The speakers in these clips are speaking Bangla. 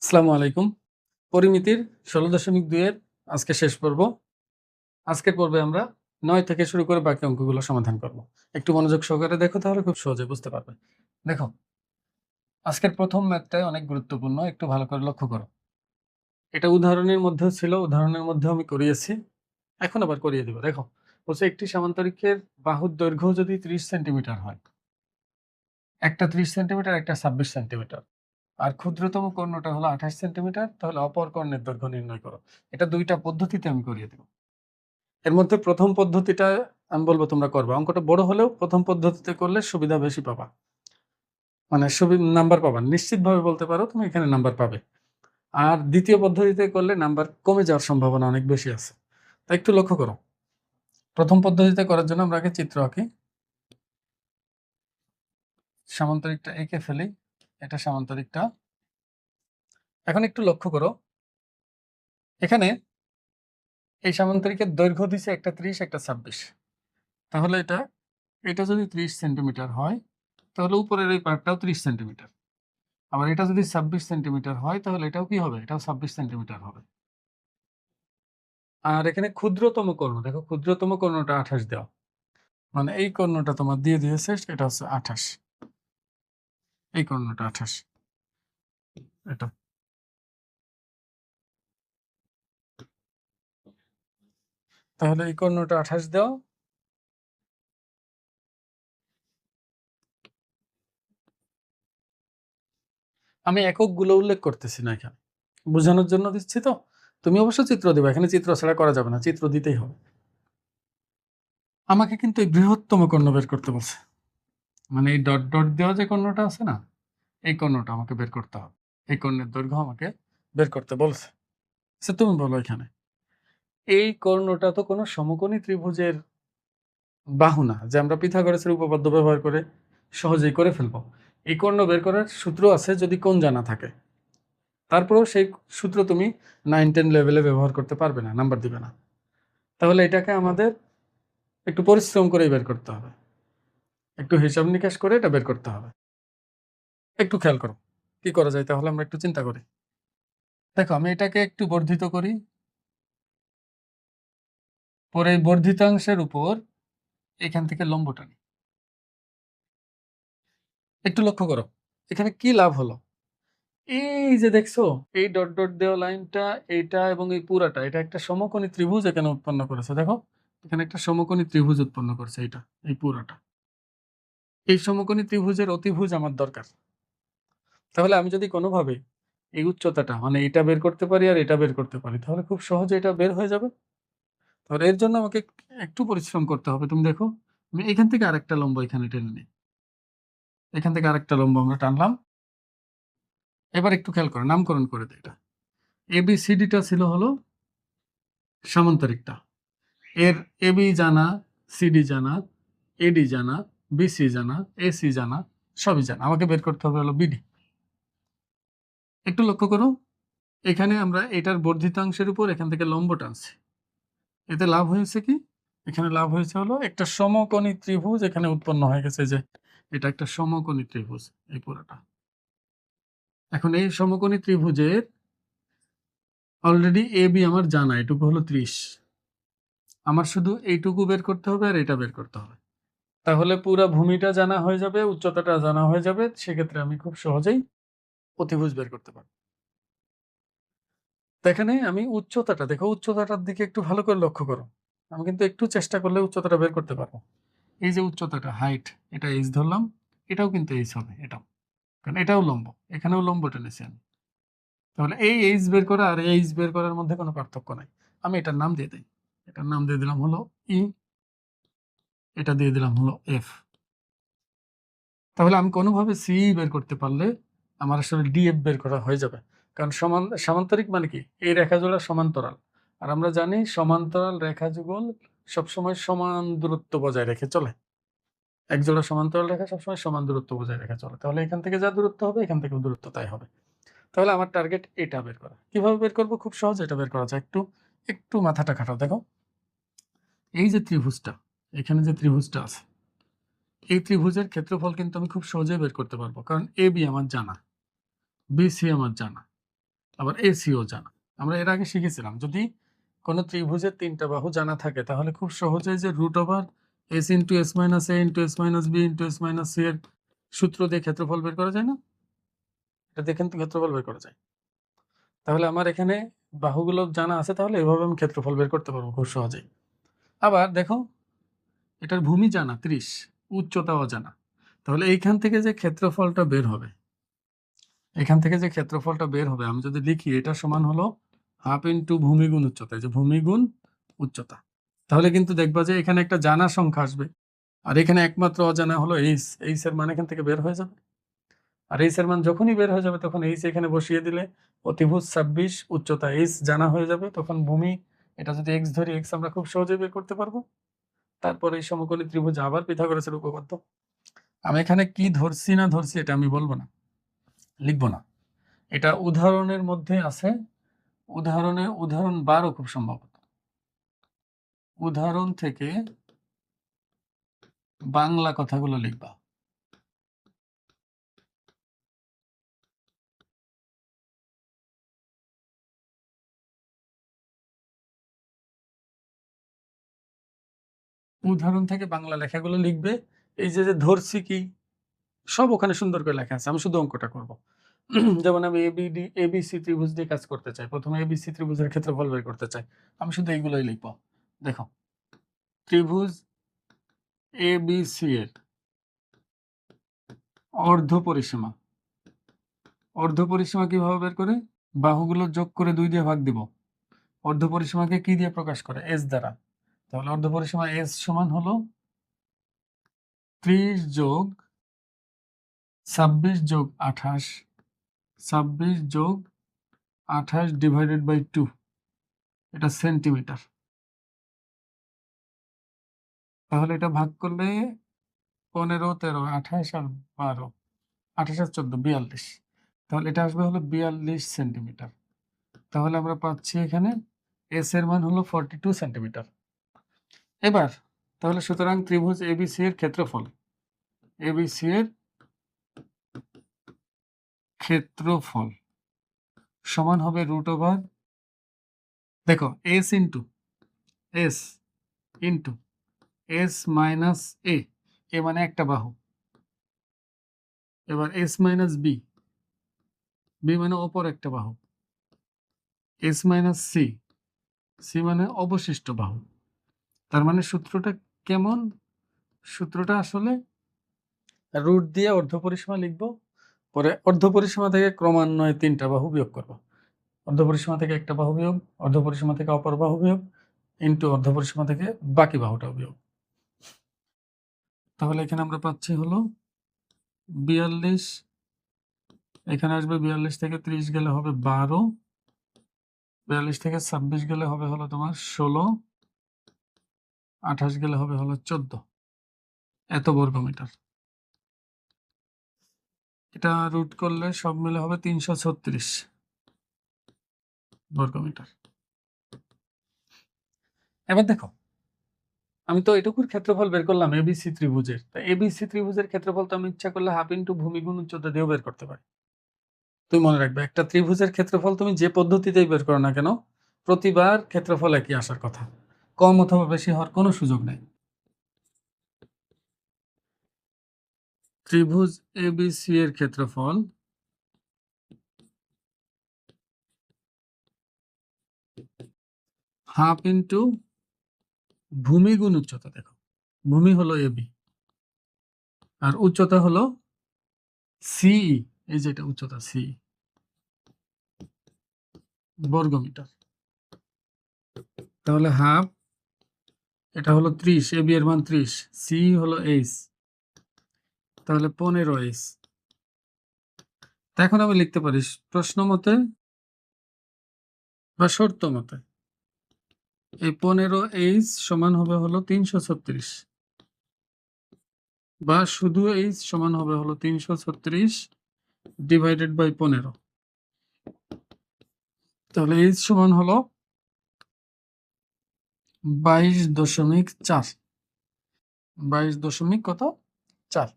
আসসালামু আলাইকুম। পরিমিতির ১৬.২ এর আজকে শেষ পর্ব। আজকের পর্বে আমরা ৯ থেকে শুরু করে বাকি অঙ্কগুলো সমাধান করব। একটু মনোযোগ সহকারে দেখো, তাহলে খুব সহজে বুঝতে পারবে। দেখো, আজকের প্রথম ম্যাথটাই অনেক গুরুত্বপূর্ণ। একটু ভালো করে লক্ষ্য করো। এটা উদাহরণের মধ্যেও ছিল, উদাহরণের মধ্যেও আমি করিয়েছি। এখন আবার করিয়ে দিব। দেখো, বলছে একটি সামান্তরিকের বাহুর দৈর্ঘ্য যদি ৩০ সেন্টিমিটার হয়, একটা ৩০ সেন্টিমিটার, একটা ২৬ সেন্টিমিটার। আর ক্ষুদ্রতম কর্ণটা হলো ২৮ সেন্টিমিটার, তাহলে অপর কর্ণের দৈর্ঘ্য নির্ণয় করো। এটা ২ টা পদ্ধতিতে আমি করিয়ে দেব। এর মধ্যে প্রথম পদ্ধতিটা আমি বলব তোমরা করবা। অঙ্কটা বড় হলেও প্রথম পদ্ধতিতে করলে সুবিধা বেশি পাবা। মানে নাম্বার পাবা। নিশ্চিতভাবে বলতে পারো তুমি এখানে নাম্বার পাবে। আর দ্বিতীয় পদ্ধতিতে করলে নাম্বার কমে যাওয়ার সম্ভাবনা অনেক বেশি আছে। তাই একটু লক্ষ্য করো। প্রথম পদ্ধতিতে করার জন্য আমরা আগে চিত্র আঁকি। সামান্তরিকটা এঁকে ফেলি। এটা সামান্তরিকটা। এখন একটু লক্ষ্য করো। এখানে এই সামান্তরিকের দৈর্ঘ্য দিছে একটা ৩০, একটা ২৬। তাহলে এটা যদি ৩০ সেন্টিমিটার হয়, তাহলে উপরের এই পার্টটাও ৩০ সেন্টিমিটার। আবার এটা যদি ২৬ সেন্টিমিটার হয়, তাহলে এটাও কি হবে? এটাও ২৬ সেন্টিমিটার হবে। আর এখানে ক্ষুদ্রতম কর্ণ, দেখো ক্ষুদ্রতম কর্ণটা ২৮ দেওয়া। মানে এই কর্ণটা তোমার দিয়ে দিয়েছে, এটা হচ্ছে ২৮। এই কর্ণটা ২৮। এটা। তাহলে এই কর্ণটা ২৮ দেওয়া। আমি এককগুলো উল্লেখ করতেছি না এখানে, বোঝানোর জন্য দিচ্ছি তো। তুমি অবশ্য চিত্র দেবে, এখানে চিত্র ছাড়া করা যাবে না, চিত্র দিতেই হবে। আমাকে কিন্তু এই বৃহত্তম কর্ণ বের করতে বলছে। মানে এই ডট ডট দেওয়া যে কর্ণটা আছে না, এই কর্ণটা আমাকে বের করতে হবে। এই কর্ণের দৈর্ঘ্য আমাকে বের করতে বলছে। আচ্ছা, তুমি বলো এখানে এই কর্ণটা তো কোনো সমকোণী ত্রিভুজের বাহু না, যে আমরা পিথাগোরাসের উপপাদ্য ব্যবহার করে সহজেই করে ফেলবো। এই কর্ণ বের করার সূত্র আছে যদি কোণ জানা থাকে। তারপরেও সেই সূত্র তুমি 9-10 লেভেলে ব্যবহার করতে পারবে না, নাম্বার দিবে না। তাহলে এটাকে আমাদের একটু পরিশ্রম করেই বের করতে হবে, একটু হিসাব নিকাশ করে এটা বের করতে হবে। একটু খেয়াল করো কি করা যায়, তাহলে আমরা একটু চিন্তা করি। দেখো, আমি এটাকে একটু বর্ধিত করি, পরে এই বর্ধিতাংশের উপর এখান থেকে লম্ব টানি। একটু লক্ষ্য করো এখানে কি লাভ হলো। এই যে দেখছো, এই ডট ডট দেওয়া লাইনটা, এইটা এবং এই পুরাটা, এটা একটা সমকোণী ত্রিভুজ এখানে উৎপন্ন করেছে। দেখো, এখানে একটা সমকোণী ত্রিভুজ উৎপন্ন করছে, এটা এই পুরাটা। এই সমকোণী ত্রিভুজের অতিভুজ আমার দরকার। তাহলে আমি যদি কোনোভাবে এই উচ্চতাটা, মানে এটা বের করতে পারি আর এটা বের করতে পারি, তাহলে খুব সহজে এটা বের হয়ে যাবে। তাহলে এর জন্য আমাকে একটু পরিশ্রম করতে হবে। তুমি দেখো, আমি এখান থেকে আরেকটা লম্ব এখানে টেনে নিই। এখান থেকে আরেকটা লম্ব আমরা টানলাম। এবার একটু খেয়াল করো, নামকরণ করে দিই। এটা ABCDটা ছিল হলো সামান্তরিকটা। এর AB জানা, CD জানা, AD জানা, BC জানা, AC জানা, সবই জানা। আমাকে বের করতে হবে হলো BD। একটু লক্ষ্য করো, এখানে আমরা এটার বর্ধিতাংশের উপর এখান থেকে লম্ব টানছি। এতে লাভ হয়েছে কি? এখানে লাভ হয়েছে হলো একটা সমকোণী ত্রিভুজ এখানে উৎপন্ন হয়ে গেছে। যে এটা একটা সমকোণী ত্রিভুজ, এই পুরোটা। এখন এই সমকোণী ত্রিভুজের অলরেডি AB আমার জানা, এটুকু হলো 30। আমার শুধু এইটুকু বের করতে হবে আর এটা বের করতে হবে। তাহলে পুরা ভূমিটা জানা হয়ে যাবে, উচ্চতাটা জানা হয়ে যাবে। সেক্ষেত্রে আমি খুব সহজেই অতিভুজ বের করতে পারবো। তো এখানে আমি উচ্চতাটা দেখো, উচ্চতাটার দিকে একটু ভালো করে লক্ষ্য করো। আমি কিন্তু একটু চেষ্টা করলে উচ্চতাটা বের করতে পারবো। এই যে উচ্চতাটা, হাইট, এটা এইচ ধরলাম, এটাও কিন্তু এইচ হবে, এটাও, কারণ এটাও লম্ব, এখানেও লম্ব টেনেছি আমি। তাহলে এই এইচ বের করা আর এইচ বের করার মধ্যে কোনো পার্থক্য নাই। আমি এটার নাম দিয়ে দিই। এটার নাম দিয়ে দিলাম হলো ই, এটা দিয়ে দিলাম হলো এফ। তাহলে আমি কোনোভাবে সি বের করতে পারলে আমার আসলে ডিএফ বের করা হয়ে যাবে। কারণ সামান্তরিক মানে কি? এই রেখাজোড়া সমান্তরাল। আর আমরা জানি সমান্তরাল রেখা যুগল সবসময় সমান দূরত্ব বজায় রেখে চলে। একজোড়া সমান্তরাল রেখা সবসময় সমান দূরত্ব বজায় রেখে চলে। তাহলে এখান থেকে যা দূরত্ব হবে, এখান থেকেও দূরত্ব তাই হবে। তাহলে আমার টার্গেট এটা বের করা। কিভাবে বের করবো? খুব সহজ, এটা বের করা যায়। একটু একটু মাথাটা খাটাও। দেখো, এই যে ত্রিভুজটা, এখানে যে ত্রিভুজটা আছে, এই ত্রিভুজের ক্ষেত্রফল কিন্তু আমি খুব সহজেই বের করতে পারবো, কারণ AB আমার জানা, BC আমার জানা, আবার এসিও জানা। আমরা এর আগে শিখেছিলাম যদি কোনো ত্রিভুজের 3টা বাহু জানা থাকে তাহলে খুব সহজেই যে root over S into S minus A into S minus B into S minus C এর সূত্র দিয়ে ক্ষেত্রফল বের করা যায় না? এটা দিয়ে কিন্তু ক্ষেত্রফল বের করা যায়। তাহলে আমার এখানে বাহুগুলো জানা আছে, তাহলে এভাবে আমি ক্ষেত্রফল বের করতে পারবো খুব সহজেই। আবার দেখো এটার ভূমি জানা 30, উচ্চতাও জানা। তাহলে এইখান থেকে যে ক্ষেত্রফলটা বের হবে, আমি যদি লিখি এটা সমান হলো হাফ ইন্টু ভূমি গুণ উচ্চতা, যে ভূমি গুণ উচ্চতা, তাহলে কিন্তু দেখবা যে এখানে একটা জানা সংখ্যা আসবে, আর এখানে একমাত্র অজানা হলো এইচ। এইচ এর মান এখান থেকে বের হয়ে যাবে, আর এইচ এর মান যখনই বের হয়ে যাবে তখন এইচ এখানে বসিয়ে দিলে অতিভুজ 26, উচ্চতা এইচ জানা হয়ে যাবে। তখন ভূমি, এটা যদি এক্স ধরি, এক্স আমরা খুব সহজেই বের করতে পারবো। তারপরে এই সমকোণী ত্রিভুজ আবার পিথাগোরাসের উপপাদ্য। আমি এখানে কি ধরছি না ধরছি এটা আমি বলবো না, লিখবো না। এটা উদাহরণের মধ্যে আছে, উদাহরণ 12 খুব সম্ভবত। উদাহরণ থেকে বাংলা কথাগুলো লিখবা। উদাহরণ থেকে বাংলা লেখাগুলো লিখবে। এই যে যে ধরছি কি সব ওখানে সুন্দর করে লেখা আছে, আমি শুধু অঙ্কটা করব। যেমন আমি এবিসি ত্রিভুজ দিয়ে কাজ করতে চাই, প্রথমে এবিসি ত্রিভুজের ক্ষেত্রফল বের করতে চাই, আমি শুধু এইগুলোই লিখবো। দেখো ত্রিভুজ এবিসি এর অর্ধ পরিসীমা কিভাবে বের করে? বাহুগুলো যোগ করে 2 দিয়ে ভাগ দিব। অর্ধ পরিসীমাকে কি দিয়ে প্রকাশ করে? এস দ্বারা। তাহলে অর্ধ পরিসীমা এস সমান হলো 30 যোগ 26 যোগ 28, 26 যোগ 28 ডিভাইডেড বাই 2, এটা সেন্টিমিটার। তাহলে এটা ভাগ করলে 15, 13, 28 আর 12, 28 আর 14, 42। তাহলে এটা আসবে হলো 42 সেন্টিমিটার। তাহলে আমরা পাচ্ছি এখানে এস এর মান হলো 42 সেন্টিমিটার। এবার তাহলে সুতরাং ত্রিভুজ এবিসি এর ক্ষেত্রফল সমান হবে রুট ওভার, দেখো এস ইন্টু এস মাইনাস এ মানে একটা বাহু। এবার এস মাইনাস বি মানে অপর একটা বাহু। এস মাইনাস সি মানে অবশিষ্ট বাহু। তার মানে সূত্রটা কেমন? সূত্রটা আসলে রুট দিয়ে অর্ধ পরিসীমা লিখবো, পরে অর্ধ পরিসীমা থেকে ক্রমান্বয়ে 3টা বাহু বিয়োগ করব। অর্ধ পরিসীমা থেকে একটা বাহু বিয়োগ, অর্ধ পরিসীমা থেকে অপর বাহু বিয়োগ, ইন্টু অর্ধ পরিসীমা থেকে বাকি বাহুটাও বিয়োগ। তাহলে এখানে আমরা পাচ্ছি হলো 42, এখানে আসবে 42 থেকে 30 গেলে হবে 12, 42 থেকে 26 গেলে হবে হলো তোমার 16, 28 গেলে হবে হলো 14, এত বর্গমিটার। এটা রুট করলে সব মিলে হবে 336 বর্গমিটার। এবার দেখো আমি তো এটুকুর ক্ষেত্রফল বের করলাম এবিসি ত্রিভুজের। তা এবিসি ত্রিভুজের ক্ষেত্রফল তো আমি ইচ্ছা করলে হাফ ইন্টু ভূমি গুণ উচ্চতা দিয়েও বের করতে পারি। তুমি মনে রাখবে একটা ত্রিভুজের ক্ষেত্রফল তুমি যে পদ্ধতিতেই বের করো না কেন, প্রতিবার ক্ষেত্রফল একই আসার কথা, কম অথবা বেশি হওয়ার কোনো সুযোগ নেই। ত্রিভুজ এবিসি এর ক্ষেত্রফল হাফ ইন্টু ভূমি গুণ উচ্চতা। দেখো ভূমি হলো এবি আর উচ্চতা হলো সিই, এই যে এটা উচ্চতা সি বর্গমিটার। তাহলে হাফ, এটা হলো 30, এবি এর মান 30, সি হলো এইচ, তাহলে 15 এইচ। এখন আমি লিখতে পারি প্রশ্ন মতে বা শর্ত মতে এই 15H সমান হবে হলো 336, বা শুধু H সমান হবে হলো 336 ডিভাইডেড বাই 15। তাহলে H সমান হলো 22.4, 22.4।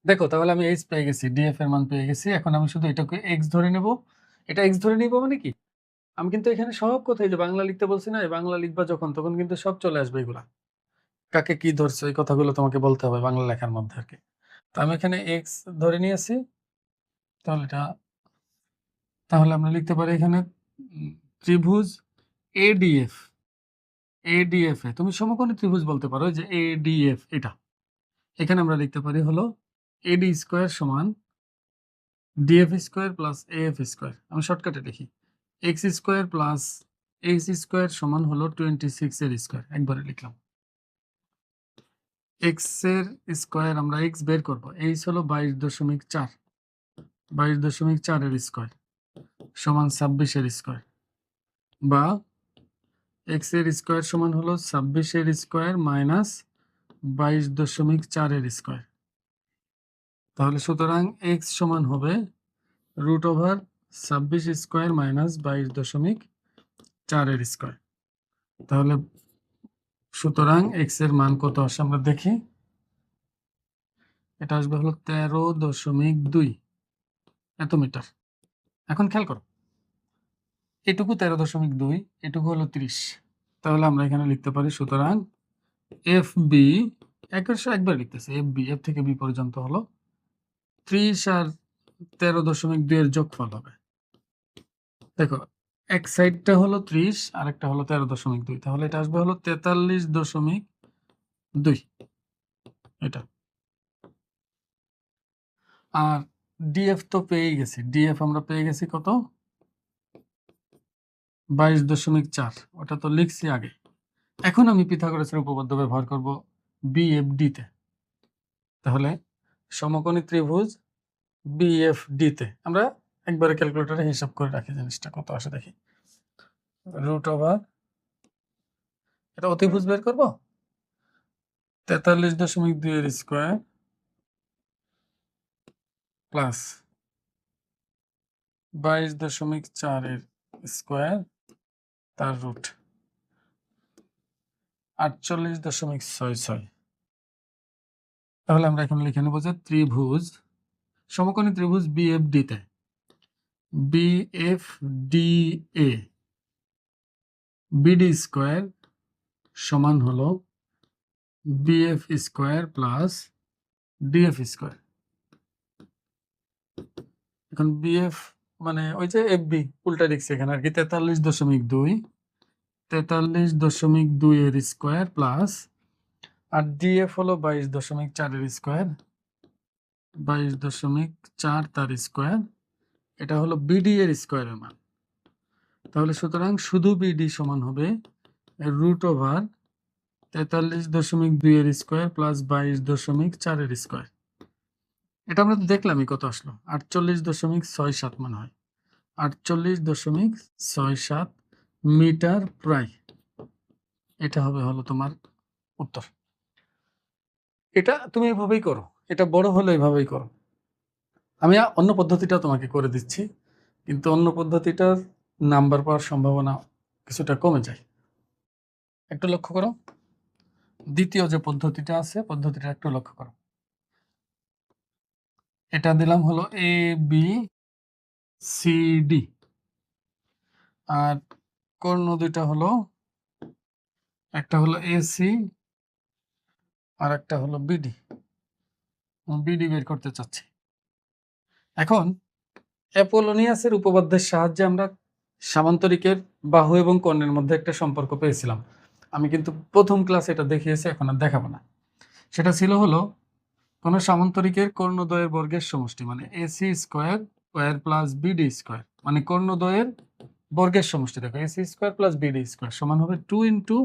দেখো তাহলে আমি H পেয়ে গেছি, ডিএফ এর মান পেয়ে গেছি। এখন আমি শুধু এটাকে X ধরে নেব, এটা এক্স ধরে নিব মানে কি, আমি কিন্তু এখানে সব কথাই যে বাংলা লিখতে বলছি না, এই বাংলা লিখবা যখন তখন কিন্তু সব চলে আসবে এগুলা। কাকে কি ধরছো এই কথাগুলো তোমাকে বলতে হবে বাংলা লেখার মধ্যে আর কি। তো আমি এখানে এক্স ধরে নিয়েছি, তাহলে আমরা লিখতে পারি এখানে ত্রিভুজ এডিএফ। এডিএফ এ তুমি সমকোণী ত্রিভুজ বলতে পারো যে এডিএফ এটা। এখানে আমরা লিখতে পারি হলো এডি স্কোয়ার সমান DF square plus AF square. আমি শর্টকাটে লিখি x square plus x square সমান হলো 26 এর স্কোয়ার। একবারে লিখলাম এক্স এর স্কোয়ার, আমরা এক্স বের করবো, এইচ হলো 22.4, 22.4 এর স্কোয়ার সমান 26 এর স্কোয়ার, বা এক্স এর স্কোয়ার সমান হলো 26 এর স্কোয়ার মাইনাস 22.4 এর স্কোয়ার। তাহলে সুতরাং এক্স সমান হবে √26 স্কোয়ার মাইনাস 22.4 এর স্কোয়ার। তাহলে সুতরাং এক্স এর মান কত আসে আমরা দেখি, এটা আসবে হলো 13.2 এত মিটার। এখন খেয়াল করো, এটুকু 13.2, এটুকু হলো 30। তাহলে আমরা এখানে লিখতে পারি সুতরাং এফ বি, একবার লিখতেছে এফ বি, এফ থেকে বি পর্যন্ত হলো 30 আর 13.2 এর যোগফল হবে। দেখো এক সাইডটা হলো 30 আর একটা হলো 13.2, তাহলে এটা আসবে হলো 43.2 এটা। আর ডিএফ তো পেয়ে গেছি, ডিএফ আমরা পেয়ে গেছি কত 22.4, ওটা তো লিখছি আগে। এখন আমি পিথাগোরাসের উপপাদ্য ব্যবহার করব বিএফডি তে। তাহলে সমকোণী ত্রিভুজ বিএফডি তে আমরা একবারে ক্যালকুলেটরে হিসাব করে রাখি জিনিসটা কত আসে দেখি। √, এটা অতিভুজ বের করব 43.2 এর স্কোয়ার প্লাস 22.4 এর স্কোয়ার তার রুট 48.66। তাহলে আমরা এখন লিখে নেব যে ত্রিভুজ, সমকোণী ত্রিভুজ বিএফডি তে বিএফডিএ বিডি স্কোয়ার সমান হলো BF square plus DF square. এখন বিএফ মানে ওই যে এফ বি উল্টা লিখছি এখানে আর কি, 43.2 এর স্কোয়ার প্লাস, আর ডিএফ হলো 22.4 এর স্কোয়ার, 22.4 তার স্কোয়ার, এটা হলো বিডি এর স্কোয়ারের মান। তাহলে সুতরাং শুধু বিডি সমান হবে √43.2 এর স্কোয়ার প্লাস 22.4 এর স্কোয়ার। এটা আমরা তো দেখলামই কত আসলো, 48.67 মান হয়, 48.67 মিটার প্রায়। এটা হলো তোমার উত্তর। এটা তুমি এভাবেই করো, এটা বড় হলে এভাবেই করো। আমি অন্য পদ্ধতিটা তোমাকে করে দিচ্ছি, কিন্তু অন্য পদ্ধতিটার নাম্বার পাওয়ার সম্ভাবনা কিছুটা কমে যায়। একটু লক্ষ্য করো, দ্বিতীয় যে পদ্ধতিটা আছে পদ্ধতিটা একটু লক্ষ্য করো। এটা দিলাম হলো এ বি সি ডি, আর কর্ণ দুইটা হলো, একটা হলো এসি আর একটা হলো বিডি। বিডি বের করতে চাচ্ছি। এখন অ্যাপোলোনিয়াসের উপপাদ্যের সাহায্যে আমরা সামান্তরিকের বাহু এবং কর্ণের মধ্যে একটা সম্পর্ক পেয়েছিলাম। আমি কিন্তু প্রথম ক্লাসে এটা দেখিয়েছি, এখন আর দেখাবো না। সেটা ছিল হলো কোন সামান্তরিকের কর্ণদ্বয়ের বর্গের সমষ্টি, মানে AC square square plus BD square, মানে কর্ণদ্বয়ের বর্গের সমষ্টি। দেখো AC square plus BD square সমান হবে 2 ইন্টু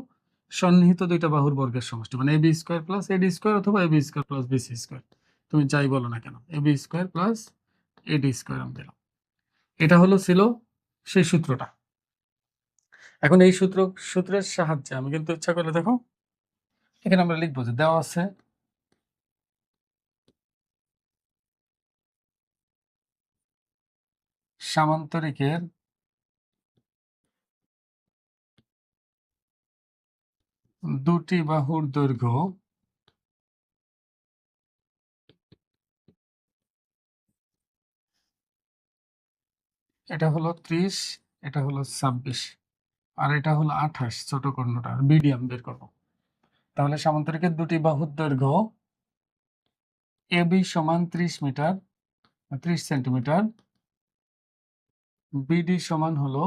সন্নিহিত দুইটা বাহুর বর্গের সমষ্টি, মানে AB square plus AD square অথবা AB square plus BC square, তুমি যাই বলো না কেন, AB square plus AD square আমি দিলাম। এটা ছিল সেই সূত্রটা। এখন এই সূত্রের সাহায্যে আমি কিন্তু ইচ্ছা করলে দেখো এখানে আমরা লিখবো যে দেওয়া আছে সামান্তরিকের দুটি বাহুর দৈর্ঘ্য এটা হলো 30, এটা হলো 26, আর এটা হলো 28, ছোট কর্ণটা মিডিয়াম বের করব। তাহলে সামান্তরিকের দুটি বাহুর দৈর্ঘ্য এবি সমান 30 মিটার 30 সেন্টিমিটার, বিডি সমান হলো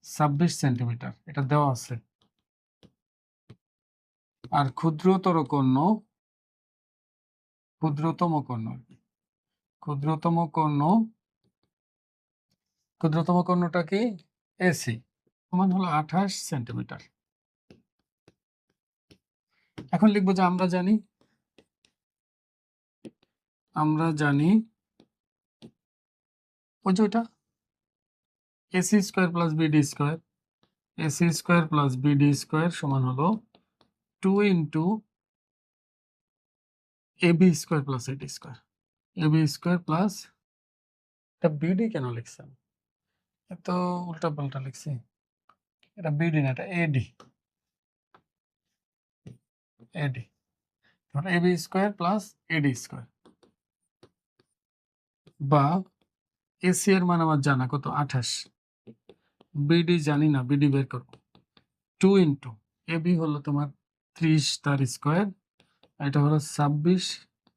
26 সেন্টিমিটার, এটা দেওয়া আছে। আর ক্ষুদ্রতম কর্ণটা কি এসি সমান হলো 28 সেন্টিমিটার। এখন লিখবো যে আমরা জানি ওই যে ওইটা AC square plus BD square, AC square plus BD square সমান হলো 2 into AB square plus AD square, AB square plus, এটা বিডি কেন লিখছেন, এত উল্টা পাল্টা লিখছি, এটা বিডি না, এটা AD, AD AB square plus AD square, বা এসি এর মান আমার জানা কত 28, বিডি জানি না, বিডি বের করবো। 2 ইন্টু এবি হলো তোমার 30 তার স্কোয়ার, এটা হলো 26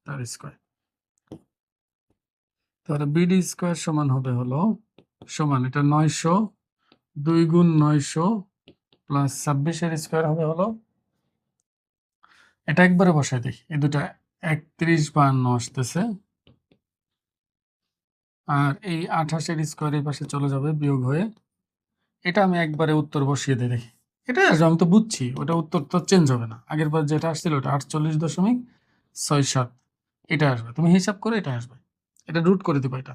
তার স্কোয়ার, তাহলে বিডি স্কোয়ার সমান হবে হলো সমান এটা 900, 2 গুণ 900 প্লাস 26 এর স্কোয়ার হবে হলো, এটা একবারে বসাই দিই, এই দুটা 3152 আসতেছে, আর এই 28 এর স্কোয়ার এই পাশে চলে যাবে বিয়োগ হয়ে, এটা আমি একবারে উত্তর বসিয়ে দিই, দেখি এটা আসবে, আমি তো বুঝছি ওটা উত্তর তো চেঞ্জ হবে না, আগের বার যেটা আসছিল ওটা 48.67 এটা আসবে, তুমি হিসাব করে এটা আসবে, এটা রুট করে দিবা, এটা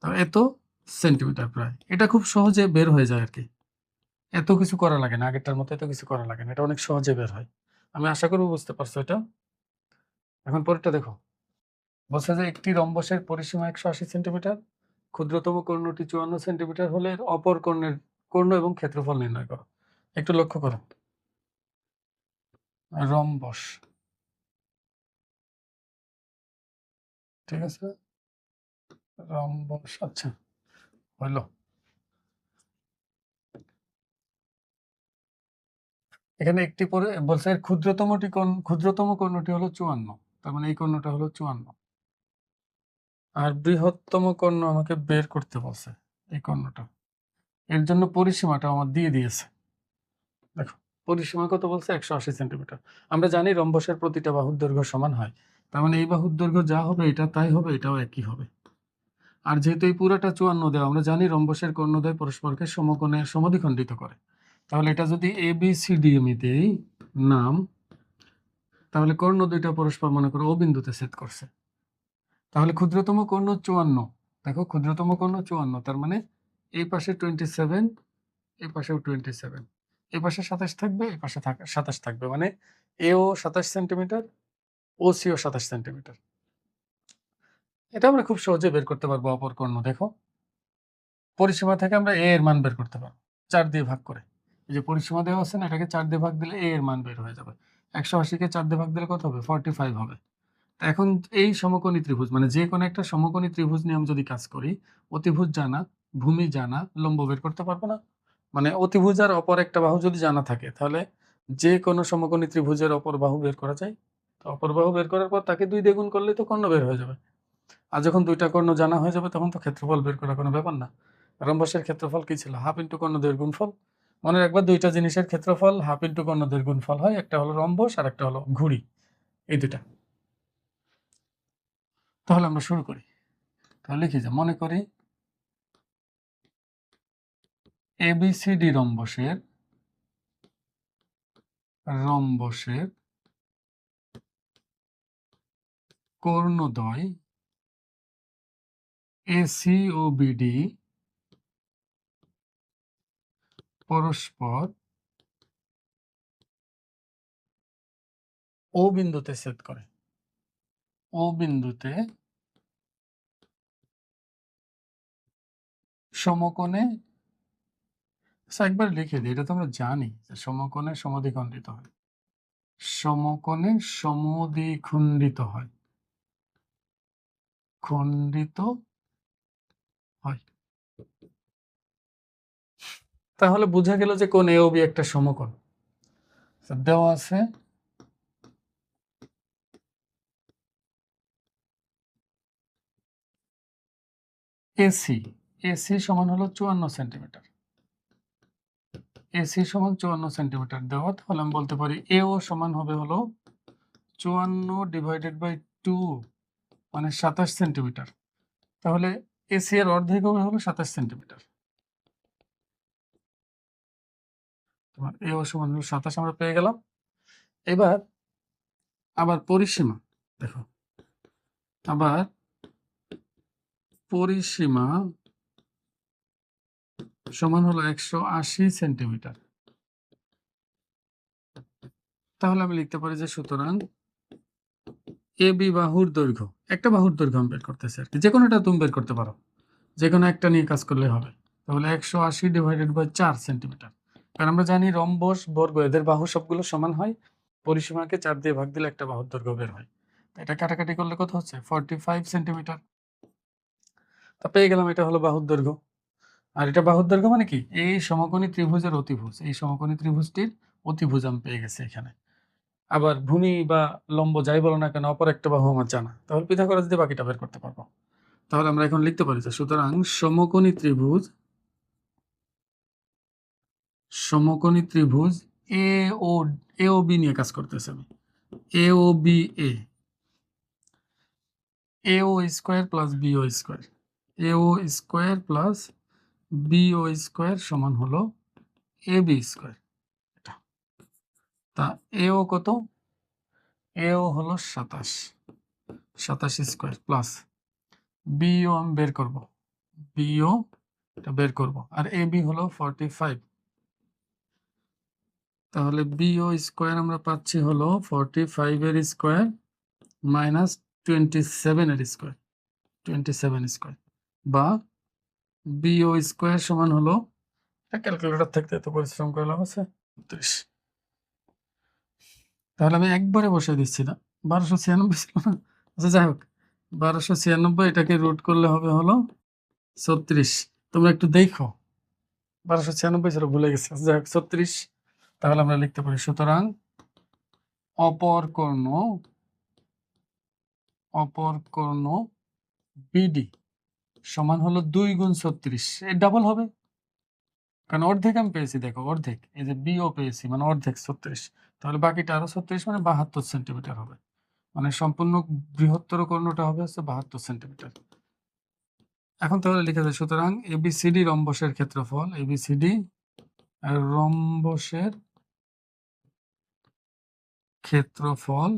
তাহলে এত সেন্টিমিটার প্রায়, এটা খুব সহজে বের হয়ে যায় আর কি, এত কিছু করা লাগে না, আগেরটার মতো এত কিছু করা লাগে না, এটা অনেক সহজে বের হয়। আমি আশা করব বুঝতে পারছো এটা। এখন পরেরটা দেখো, বলছে যে একটি রম্বসের পরিসীমা 180 সেন্টিমিটার, ক্ষুদ্রতম কর্ণটি 54 সেন্টিমিটার হলে এর অপর কর্ণ এবং ক্ষেত্রফল নির্ণয় করো। একটু লক্ষ্য করো, রম্বস, ঠিক আছে, রম্বস, আচ্ছা হইল। এখানে একটি পরে বলছে এর ক্ষুদ্রতম কর্ণটি হলো 54, তার মানে এই কর্ণটা হলো 54, আর বৃহত্তম কর্ণ আমাকে বের করতে বলছে, এই কর্ণটা, এর জন্য পরিসীমাটা আমার দিয়ে দিয়েছে। দেখো পরিসীমা কত বলছে, 180 সেন্টিমিটার। আমরা জানি রম্বসের প্রতিটা বাহুর দৈর্ঘ্য সমান হয়, তার মানে এই বাহুর দৈর্ঘ্য যা হবে এটা তাই হবে, এটাও একই হবে। আর যেহেতু এই পুরাটা 54 দেওয়া, আমরা জানি রম্বসের কর্ণদ্বয় পরস্পরকে সমকোণে সমদ্বিখণ্ডিত করে, তাহলে এটা যদি এ বি সি ডি আমি দেই নাম, তাহলে কর্ণ দুইটা পরস্পর মনে করো ও বিন্দুতে ছেদ করছে, তাহলে ক্ষুদ্রতম কর্ণ 54, দেখো ক্ষুদ্রতম কর্ণ 54, তার মানে এই পাশে 27, এই পাশেও 27, এই পাশে 27 থাকবে, এই পাশে 27 থাকবে, মানে এও 27 সেন্টিমিটার, ও সিও 27 সেন্টিমিটার। এটা আমরা খুব সহজে বের করতে পারবো অপর কর্ণ। দেখো পরিসীমা থেকে আমরা এ এর মান বের করতে পারবো 4 দিয়ে ভাগ করে, এই যে পরিসীমা দেওয়া আছে না, এটাকে 4 দিয়ে ভাগ দিলে এ এর মান বের হয়ে যাবে, 180 কে 4 দিয়ে ভাগ দিলে কত হবে, 45 হবে। এখন এই সমকোণী ত্রিভুজ, মানে যে কোনো একটা সমকোণী ত্রিভুজ নিয়ে আমি যদি কাজ করি, অতিভুজ জানা, ভূমি জানা, লম্ব বের করতে পারবো না, মানে অতিভুজ আর অপর একটা বাহু যদি জানা থাকে, তাহলে যে কোনো সমকোণী ত্রিভুজের অপর বাহু বের করা যায়। তো অপর বাহু বের করার পর তাকে 2 দিয়ে গুণ করলে তো কর্ণ বের হয়ে যাবে, আর যখন দুইটা কর্ণ জানা হয়ে যাবে তখন তো ক্ষেত্রফল বের করা কোনো ব্যাপার না। রম্বসের ক্ষেত্রফল কি ছিল, হাফ ইন্টু কর্ণদ্বয়ের গুণফল। মনে রাখবা দুইটা জিনিসের ক্ষেত্রফল হাফ ইন্টু কর্ণদ্বয়ের গুণফল হয়, একটা হলো রম্বস আর একটা হলো ঘুড়ি, এই দুটা। তাহলে আমরা শুরু করি, তাহলে লিখি যে মনে করি এবিসিডি রম্বসের কর্ণদ্বয় এসি ও বিডি পরস্পর ও বিন্দুতে ছেদ করে, ও বিন্দুতে সমকোণে, একবার লিখে দিই, এটা তো আমরা জানি যে সমকোণে সমদ্বিখণ্ডিত হয়, সমকোণে সমদ্বিখণ্ডিত হয়, খণ্ডিত হয়। তাহলে বোঝা গেল যে কোন এ ও বি একটা সমকোণ। দেওয়া আছে এসি, এসি সমান হলো 54 সেন্টিমিটার, এসি সমান 54 সেন্টিমিটার দেওয়া। তাহলে আমি বলতে পারি এও সমান হবে হলো 54/2 মানে 27 সেন্টিমিটার। তাহলে এসি এর অর্ধেক হবে হলো 27 সেন্টিমিটার। তোমার এও সমান হলো 27 আমরা পেয়ে গেলাম। এবার আবার পরিসীমা দেখো, আবার পরিসীমা সমান হলো 180 সেন্টিমিটার। তাহলে আমি লিখতে পারি যে সুতরাং এ বি বাহুর দৈর্ঘ্য, একটা বাহুর দৈর্ঘ্য আমি বের করতেছি আর কি, যে কোনোটা তুমি বের করতে পারো, যে কোনো একটা নিয়ে কাজ করলে হবে। তাহলে 180/4 সেন্টিমিটার, কারণ আমরা জানি রম্বস বর্গ এদের বাহু সবগুলো সমান হয়, পরিসীমাকে 4 দিয়ে ভাগ দিলে একটা বাহুর দৈর্ঘ্য বের হয়। এটা কাটাকাটি করলে কত হচ্ছে 45 সেন্টিমিটার। তা পেয়ে গেলাম এটা হলো বাহুর দৈর্ঘ্য। আর এটা বাহুর দৈর্ঘ্য মানে কি, এই সমকোণী ত্রিভুজের অতিভুজ, এই সমকোণী ত্রিভুজটির অতিভুজ আমি পেয়ে গেছি এখানে। আবার ভূমি বা লম্ব যাই বলো না কেন, অপর একটা বাহু আমার জানা, তাহলে পিথাগোরাস দিয়ে বাকিটা বের করতে পারবো। তাহলে আমরা এখন লিখতে পারি যে সুতরাং সমকোণী ত্রিভুজ, সমকোণী ত্রিভুজ এ ও, এ ও বি নিয়ে কাজ করতেছে আমি, এ ও B A, A O square plus B O square, A O square plus B O square সমান হলো এ বি স্কোয়ার। এটা তা এ ও কত, এ ও হলো 27, 27 স্কোয়ার প্লাস বি ও আমি বের করবো, বি ও এটা বের করবো, আর এ বি হলো 45। তাহলে বি ও স্কোয়ার আমরা পাচ্ছি হলো 45 এর স্কোয়ার মাইনাস 27 এর স্কোয়ার, 27 স্কোয়ার, বা বি ও স্কোয়ার সমান হলো, ক্যালকুলেটর থাকতে এত পরিশ্রম করে লাভ আছে 30। তাহলে আমি একবারে বসে দিচ্ছি না, 1296 ছিল না, আচ্ছা যাই হোক 1296, এটাকে রুট করলে হবে হলো 36। তোমরা একটু দেখো, 1296 ছিল, ভুলে গেছে, যাই হোক 36। তাহলে আমরা লিখতে পারি সুতরাং অপর কর্ণ বিডি সমান হলো 2 গুণ 36, এর ডাবল হবে, কারণ অর্ধেক আমি পেয়েছি, দেখো অর্ধেক, এই যে বিও পেয়েছি মানে অর্ধেক 36, তাহলে বাকিটা আরো 36 মানে 72 সেন্টিমিটার হবে, মানে সম্পূর্ণ বৃহত্তর কর্ণটা হবে হচ্ছে 72 সেন্টিমিটার। এখন তাহলে লিখে যায় সুতরাং এবিসিডি রম্বসের ক্ষেত্রফল, এবিসিডি রম্বসের ক্ষেত্রফল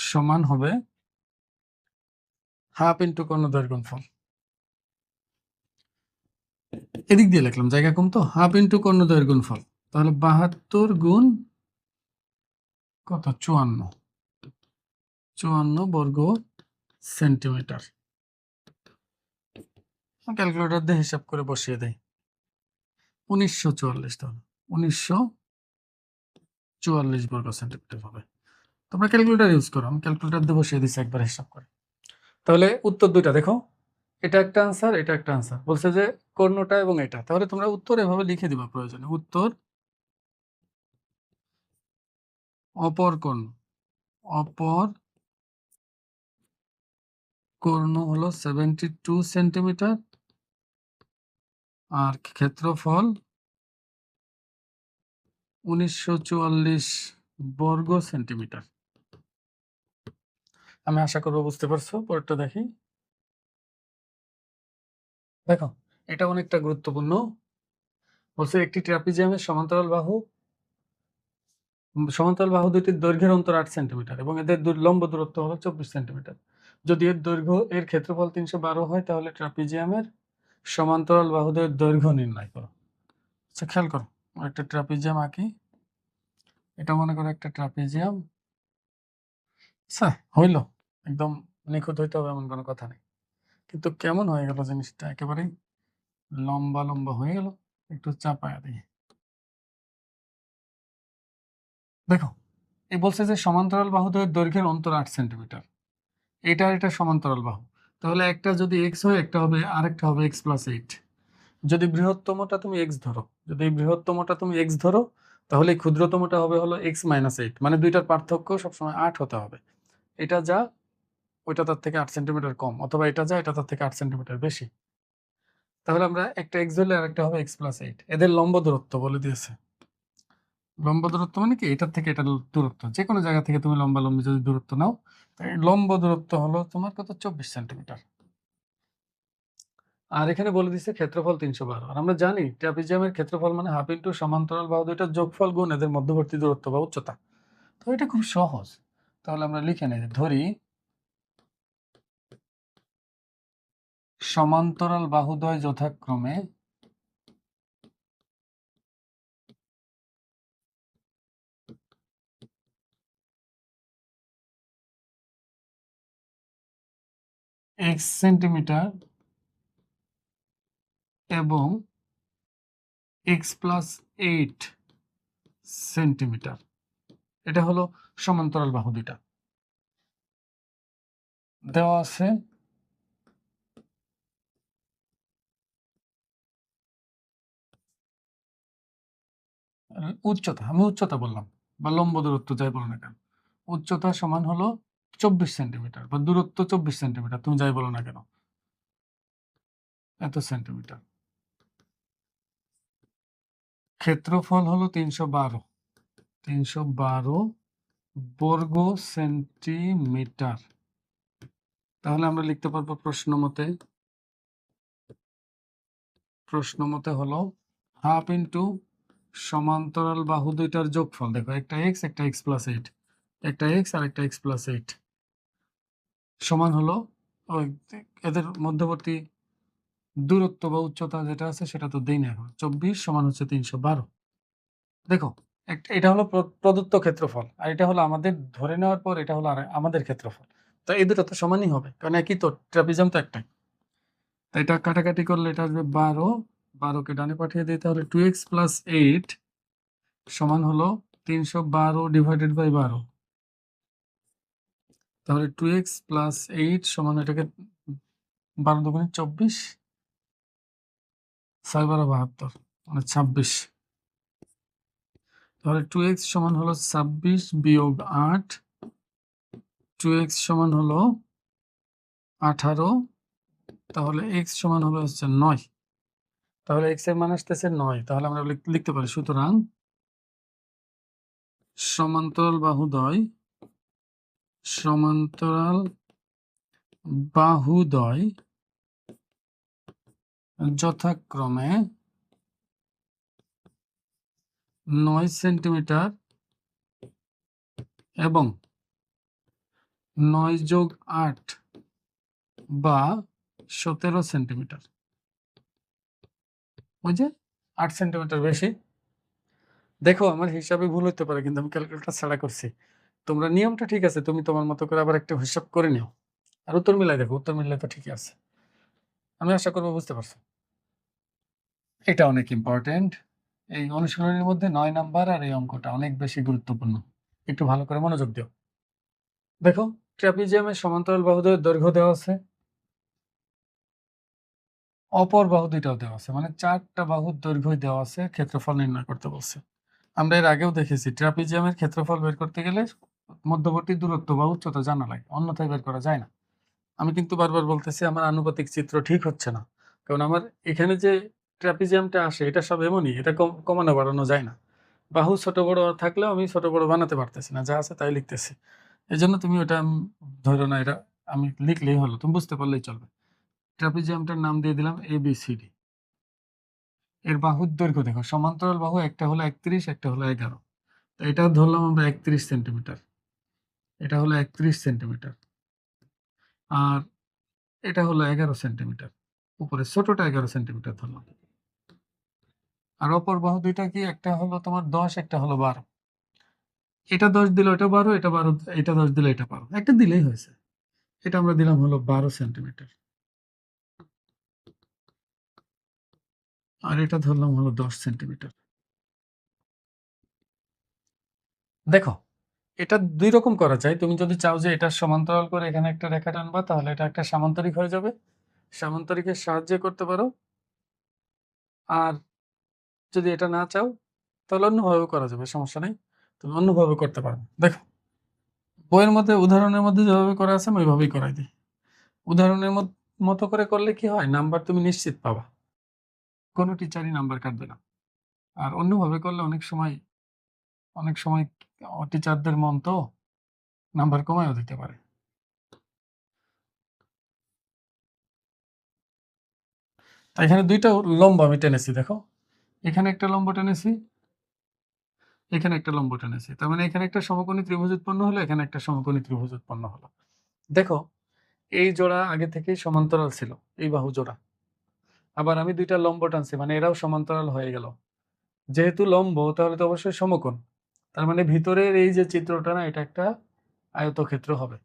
সমান হবে হাফ ইন্টু কর্ণদ্বয়ের গুণফল। এদিক দিয়ে লিখলাম, জায়গা কম তো, হাফ ইন্টু কর্ণদ্বয়ের গুণফল, তাহলে 72 গুণ কত 54 বর্গ সেন্টিমিটার। ক্যালকুলেটর দিয়ে হিসাব করে বসিয়ে দেয় 1944, তাহলে 1944 বর্গ সেন্টিমিটার হবে। তোমরা ক্যালকুলেটর ইউজ করো, আমি ক্যালকুলেটর দিয়ে বসিয়ে দিচ্ছি একবার হিসাব করে। তাহলে উত্তর দুইটা দেখো, এটা একটা আনসার, এটা একটা আনসার, বলছে যে কর্ণটা এবং এটা, তাহলে তোমরা উত্তর এভাবে লিখে দিবা প্রয়োজনে, উত্তর অপর কর্ণ হলো 72 সেন্টিমিটার, আর ক্ষেত্রফল 1944 বর্গ সেন্টিমিটার। আমি আশা করবো বুঝতে পারছো। পরেরটা দেখি, দেখো এটা অনেকটা গুরুত্বপূর্ণ। বলছে একটি ট্রাপিজিয়ামের সমান্তরাল বাহু দুটির দৈর্ঘ্যের অন্তর 8 সেন্টিমিটার এবং এদের লম্ব দূরত্ব হলো 24 সেন্টিমিটার। যদি এর দৈর্ঘ্য এর ক্ষেত্রফল 312 হয়, তাহলে ট্রাপিজিয়ামের সমান্তরাল বাহুদের দৈর্ঘ্য নির্ণয় করো। আচ্ছা খেয়াল করো, একটা ট্রাপিজিয়াম আঁকি, এটা মনে করো একটা ট্রাপিজিয়াম। আচ্ছা হইল, একদম নিখুঁত হইতে হবে এমন কোনো কথা নেই, কিন্তু কেমন হয়ে গেল জিনিসটা, একেবারেই লম্বা লম্বা হয়ে গেল। একটু চাপায়া দিই, দেখো এই বলছে যে সমান্তরাল বাহুদের দৈর্ঘ্যের অন্তর 8 সেন্টিমিটার, এটা সমান্তরাল বাহু, তাহলে একটা যদি এক্স হয়, একটা হবে, আরেকটা হবে x+8, যদি বৃহত্তমটা তুমি x ধরো, তাহলে এই ক্ষুদ্রতমটা হবে হলো x মাইনাস 8, মানে দুইটার পার্থক্য সবসময় 8 হতে হবে। এটা যা ওইটা তার থেকে 8 সেন্টিমিটার কম, অথবা এটা যা এটা তার থেকে 8 সেন্টিমিটার বেশি। তাহলে আমরা একটা x ধরলে আর একটা হবে x প্লাস 8। এদের লম্ব দূরত্ব বলে দিয়েছে। লম্ব দূরত্ব মানে কি, এটার থেকে এটার দূরত্ব, যে কোনো জায়গা থেকে তুমি লম্বালম্বি যদি দূরত্ব নাও, লম্ব দূরত্ব হলো তোমার কত, 24 সেন্টিমিটার। আর এখানে বলে দিচ্ছে ক্ষেত্রফল 312। আর আমরা জানি ট্রাপিজিয়ামের ক্ষেত্রফল মানে হাফ ইন্টু সমান্তরাল বাহু দুইটার যোগফল গুণ এদের মধ্যবর্তী দূরত্ব বা উচ্চতা। তো এটা খুব সহজ। তাহলে আমরা লিখে নেই, ধরি সমান্তরাল বাহুদ্বয় যথাক্রমে x সেন্টিমিটার এবং x প্লাস 8 সেন্টিমিটার। এটা হলো সমান্তরাল বাহু দুইটা দেওয়া আছে। উচ্চতা, আমি উচ্চতা বললাম বা লম্ব দূরত্ব যাই বলো না কেন, উচ্চতা সমান হলো 24 সেন্টিমিটার বা দূরত্ব 24 সেন্টিমিটার, তুমি যাই বলো না কেন, এত সেন্টিমিটার। ক্ষেত্রফল হলো 312 বর্গ সেন্টিমিটার। তাহলে আমরা লিখতে পারবো প্রশ্ন মতে হলো হাফ ইন্টু সমান্তরাল বাহু দুইটার যোগফল, দেখো একটা x একটা x প্লাস 8, একটা x আর একটা x প্লাস 8 সমান হলো ওই এদের মধ্যবর্তী দূরত্ব বা উচ্চতা যেটা আছে সেটা তো দেই না এখন, 24 সমান হচ্ছে 312। দেখো এটা হলো প্রদত্ত ক্ষেত্রফল, আর এটা হলো আমাদের ধরে নেওয়ার পর এটা হলো আমাদের ক্ষেত্রফল। তো এই দুটো তো সমানই হবে, কারণ একই তো, ট্রাপিজিয়াম তো একটাই। তো এটা কাটাকাটি করলে এটা আসবে 12, 12কে ডানে পাঠিয়ে দিই, তাহলে 2x প্লাস 8 সমান হলো 312 ডিভাইডেড বাই 12। তাহলে 2x প্লাস 8 সমান, এটাকে 12 দুগুণে 24, 6 12 72 মানে 26। তাহলে 2x সমান হলো 26 বিয়োগ 8, 2x সমান হলো 18, তাহলে x সমান হলো হচ্ছে 9। তাহলে x এর মান আসতেছে 9। তাহলে আমরা লিখতে পারি, সুতরাং সমান্তরাল বাহুদ্বয় যথাক্রমে 9 সেন্টিমিটার এবং 9 যোগ 8 বা 17 সেন্টিমিটার। ওই যে 8 সেন্টিমিটার বেশি। দেখো আমার হিসাবে ভুল হতে পারে, কিন্তু আমি ক্যালকুলেটর ছাড়া করছি। তোমরা নিয়মটা ঠিক আছে, তুমি তোমার মতো করে আবার একটা হিসাব করে নিও, আর উত্তর মিলাই দেখো, উত্তর মিলাই তো ঠিকই আছে। আমি আশা করবো বুঝতে পারছো। এটা অনেক ইম্পর্টেন্ট। এই অনুশীলনের মধ্যে 9 নাম্বার আর এই অঙ্কটা অনেক বেশি গুরুত্বপূর্ণ, একটু ভালো করে মনোযোগ দিও। দেখো ট্রাপিজিয়ামের সমান্তরাল বাহুদ্বয়ের দৈর্ঘ্য দেওয়া আছে, অপর বাহু দুইটাও দেওয়া আছে, মানে 4টা বাহুর দৈর্ঘ্য দেওয়া আছে, ক্ষেত্রফল নির্ণয় করতে বলছে। আমরা এর আগেও দেখেছি ট্রাপিজিয়ামের ক্ষেত্রফল বের করতে গেলে মধ্যবর্তী দূরত্ব বা উচ্চতা জানা লাগে, অন্যথায় বের করা যায় না। আমি কিন্তু বারবার বলতেছি আমার আনুপাতিক চিত্র ঠিক হচ্ছে না, কারণ আমার এখানে যে ট্রাপিজিয়ামটা আসে এটা সব এমনই, এটা কমানো বাড়ানো যায় না। বাহু ছোট বড় থাকলেও আমি ছোট বড় বানাতে পারতেছি না, যা আছে তাই লিখতেছি। এই জন্য তুমি ওটা ধরো না, এটা আমি লিখলেই হলো, তুমি বুঝতে পারলেই চলবে। ট্রাপিজিয়ামটার নাম দিয়ে দিলাম ABCD। এর বাহুর দৈর্ঘ্য দেখো, সমান্তরাল বাহু একটা হলো 31, একটা হলো 11। তো এটা ধরলাম আমরা 31 সেন্টিমিটার, এটা হলো 31 সেন্টিমিটার, আর এটা হলো 11 সেন্টিমিটার। উপরে ছোটটা 11 সেন্টিমিটার ধরলাম। আর অপর বাহু দুইটা কি, একটা হলো তোমার 10, একটা হলো 12। এটা 10 দিলে এটা 12, এটা 12, এটা 10 দিলে এটা 12, একটা দিলেই হয়েছে। এটা আমরা দিলাম হলো 12 সেন্টিমিটার, আর এটা ধরলাম হলো 10 সেন্টিমিটার। দেখো এটা দুই রকম করা যায়, তুমি যদি চাও যে এটা সমান্তরাল করে এখানে একটা রেখা টানবা, তাহলে এটা একটা সামান্তরিক হয়ে যাবে, সামান্তরিকের সাহায্যে করতে পারো। আর যদি এটা না চাও তাহলে অন্যভাবে করা যাবে, সমস্যা নেই, তুমি অন্যভাবে করতে পারবে। দেখো বইয়ের মধ্যে উদাহরণের মধ্যে যেভাবে করা আছে আমি ওইভাবেই করাই দিই। উদাহরণের মতো করে করলে কি হয়, নাম্বার তুমি নিশ্চিত পাবা, কোনো টিচারই নাম্বার কাটবে না। আর অন্যভাবে করলে অনেক সময় টিচারদের মন তো নাম্বার কমায়ও দিতে পারে। তাই এখানে দুইটা লম্ব আমি টেনেছি, দেখো এখানে একটা লম্ব টেনেছি, এখানে একটা লম্ব টেনেছি, তার মানে এখানে একটা সমকোণী ত্রিভুজ উৎপন্ন হলো, এখানে একটা সমকোণী ত্রিভুজ উৎপন্ন হলো। দেখো এই জোড়া আগে থেকেই সমান্তরাল ছিল, এই বাহু জোড়া। আবার আমি দুইটা লম্ব টানছি, মানে এরাও সমান্তরাল হয়ে গেল। যেহেতু লম্ব তাহলে তো অবশ্যই সমকোণ, তার মানে ভিতরের এই যে চিত্রটা না, এটা একটা আয়তক্ষেত্র হবে।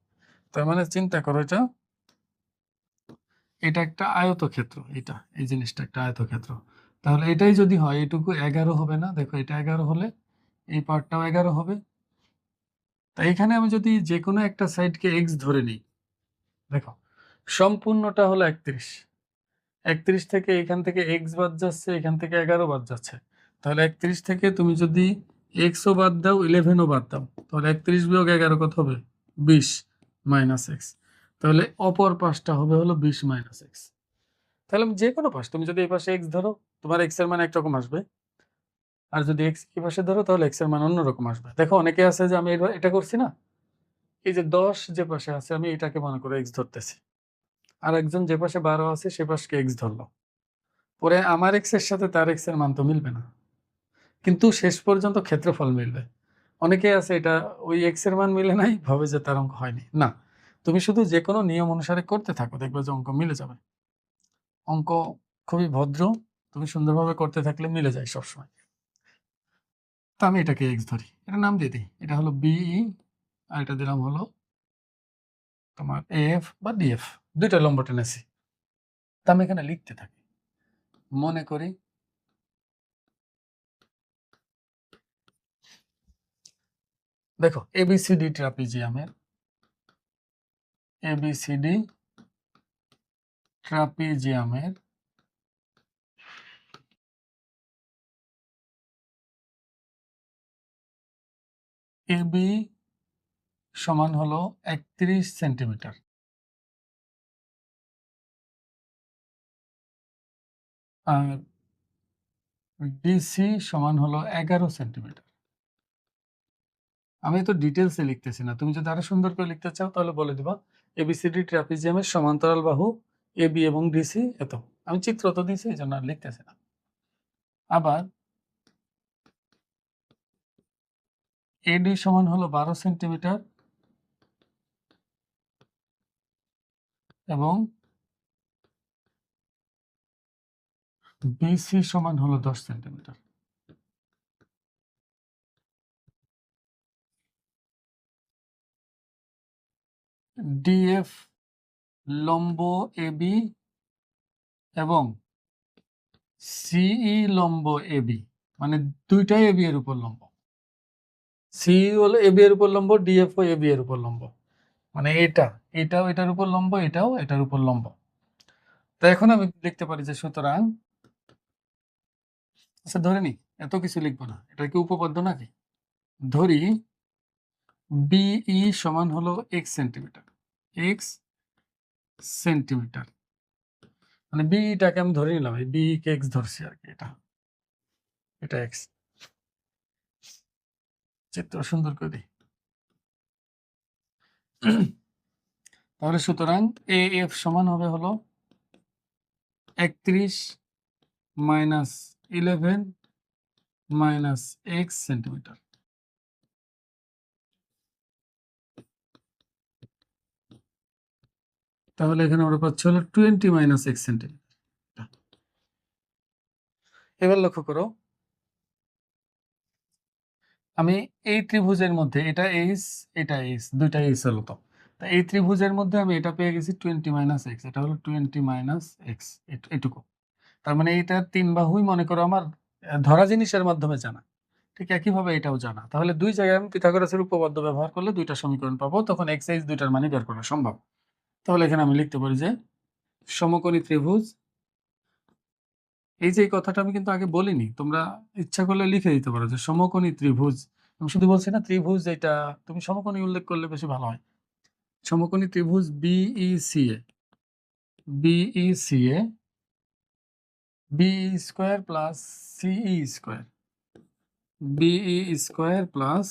তার মানে চিন্তা করো, এটা একটা আয়তক্ষেত্র, এই জিনিসটা একটা আয়তক্ষেত্র। তাহলে এটাই যদি হয়, এটুকু 11 হবে না? দেখো এটা 11 হলে এই পার্টটাও 11 হবে। তাই এখানে আমি যদি যে কোনো একটা সাইডকে x ধরে নিই, দেখো সম্পূর্ণটা হলো 31। 31 থেকে এখান থেকে x বাদ যাচ্ছে, এখান থেকে 11 বাদ যাচ্ছে। তাহলে 31 থেকে তুমি যদি x ও বাদ দাও, 11 ও বাদ দাও, তাহলে 31 বিয়োগ 11 কত হবে? 20 মাইনাস x। তাহলে অপর পাশটা হবে হলো 20 মাইনাস x। তাহলে যে কোনো পাশ, তুমি যদি এই পাশে x ধরো, তোমার x এর মান একরকম আসবে, আর যদি x এই পাশে ধরো তাহলে x এর মান অন্যরকম আসবে। দেখো অনেকে আছে যে আমি এটা করছি না, এই যে 10 যে পাশে আছে আমি এটাকে মনে করে x ধরতেছি, আর একজন যে পাশে 12 আছে সে পাশকে x ধরলো, পরে আমার x এর সাথে তার x এর মান তো মিলবে না, কিন্তু শেষ পর্যন্ত ক্ষেত্রফল মিলবে। অনেকে আছে এটা ওই x এর মান মিলে নাই, ভাবে যে তার অঙ্ক হয়নি। না, তুমি শুধু যে কোনো নিয়ম অনুসারে করতে থাকো, দেখবে যে অঙ্ক মিলে যাবে। অঙ্ক খুবই ভদ্র, তুমি সুন্দরভাবে করতে থাকলে মিলে যায় সবসময়। তো আমি এটাকে x ধরি, এটা নাম দিয়ে দিই, এটা হলো BE, আর এটা দিলাম হলো তোমার AF বা DF, দুইটা লম্ব টেনেছি। তা আমি এখানে লিখতে থাকি, মনে করি দেখো ABCD ট্রাপিজিয়ামের, ABCD ট্রাপিজিয়ামের AB সমান হলো 31 সেন্টিমিটার, আর DC সমান হলো 11 সেন্টিমিটার। আমি তো ডিটেলসে লিখতেছি না, তুমি যদি আরো সুন্দর করে লিখতে চাও তাহলে বলে দিবা ABCD ট্রাপিজিয়ামের সমান্তরাল বাহু AB এবং DC এত। আমি চিত্র তো দিয়েছি, এই জন্য আর লিখতেছি না। আবার AD সমান হলো 12 সেন্টিমিটার এবং BC সমান হলো 10 সেন্টিমিটার। DF লম্ব AB এবং CE লম্ব AB, মানে দুইটাই AB এর উপর লম্ব। CE হলো AB এর উপর লম্ব, DF ও AB এর উপর লম্ব, মানে এটাও এটার উপর লম্ব, এটাও এটার উপর লম্ব। তো এখন আমি লিখতে পারি যে সুতরাং, আচ্ছা ধরে নি, এত কিছু লিখবো না, এটা কি উপপাদ্য নাকি? ধরি BE সমান হলো x সেন্টিমিটার, x সেন্টিমিটার, মানে বিটাকে আমি ধরে নিলাম, এই বি কে x ধরছি আর কি, এটা x। চিত্র সুন্দর করে দিই। তাহলে সুতরাং AF সমান হবে হলো 31 মাইনাস 11 মাইনাস x সেন্টিমিটার। তাহলে এখানে আমরা পাচ্ছি হলো 20 মাইনাস x সেন্টিমিটার। এবার লক্ষ্য করো, আমি এই ত্রিভুজের মধ্যে এটা এইচ দুইটা এইচ হলো, তো এই ত্রিভুজের মধ্যে আমি এটা পেয়ে গেছি 20 মাইনাস এক্স, এটা হলো 20 মাইনাস এক্স, এটুকু। তার মানে এইটার তিন বাহুই মনে করো আমার ধরা জিনিসের মাধ্যমে জানা, ঠিক একইভাবে এটাও জানা। তাহলে দুই জায়গায় আমি পিথাগোরাসের উপপাদ্য ব্যবহার করলে দুইটা সমীকরণ পাবো, তখন এক্স এইচ দুইটার মানই বের করা সম্ভব। তাহলে এখানে আমি লিখতে পারি যে সমকোণী ত্রিভুজ এই যে এই কথাটা আমি কিন্তু আগে বলিনি, তোমরা ইচ্ছা করলে লিখে দিতে পারো যে সমকোণী ত্রিভুজ। আমি শুধু বলছি না ত্রিভুজ, এটা তুমি সমকোণী উল্লেখ করলে বেশি ভালো হয়। সমকোণী ত্রিভুজ BECA, BECA BE square plus CE square, BE square plus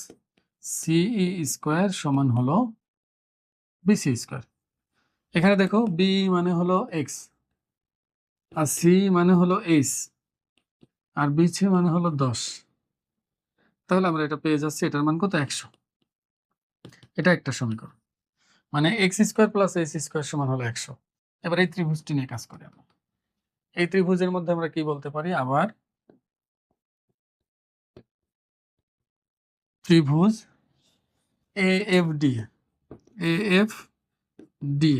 CE square সমান হলো বিসি স্কোয়ার। এখানে দেখো বি মানে হলো এক্স, আর সি মানে হলো এইচ, আর বিসি মানে হলো 10। তাহলে আমরা এটা পেয়ে যাচ্ছি, এটার মান কত? 100। এটা একটা সমীকরণ, মানে x square plus H square সমান হলো 100। এবার এই ত্রিভুজটি নিয়ে কাজ করি আমরা। এই ত্রিভুজের মধ্যে আমরা কি বলতে পারি? আবার ত্রিভুজ A F D, A F D,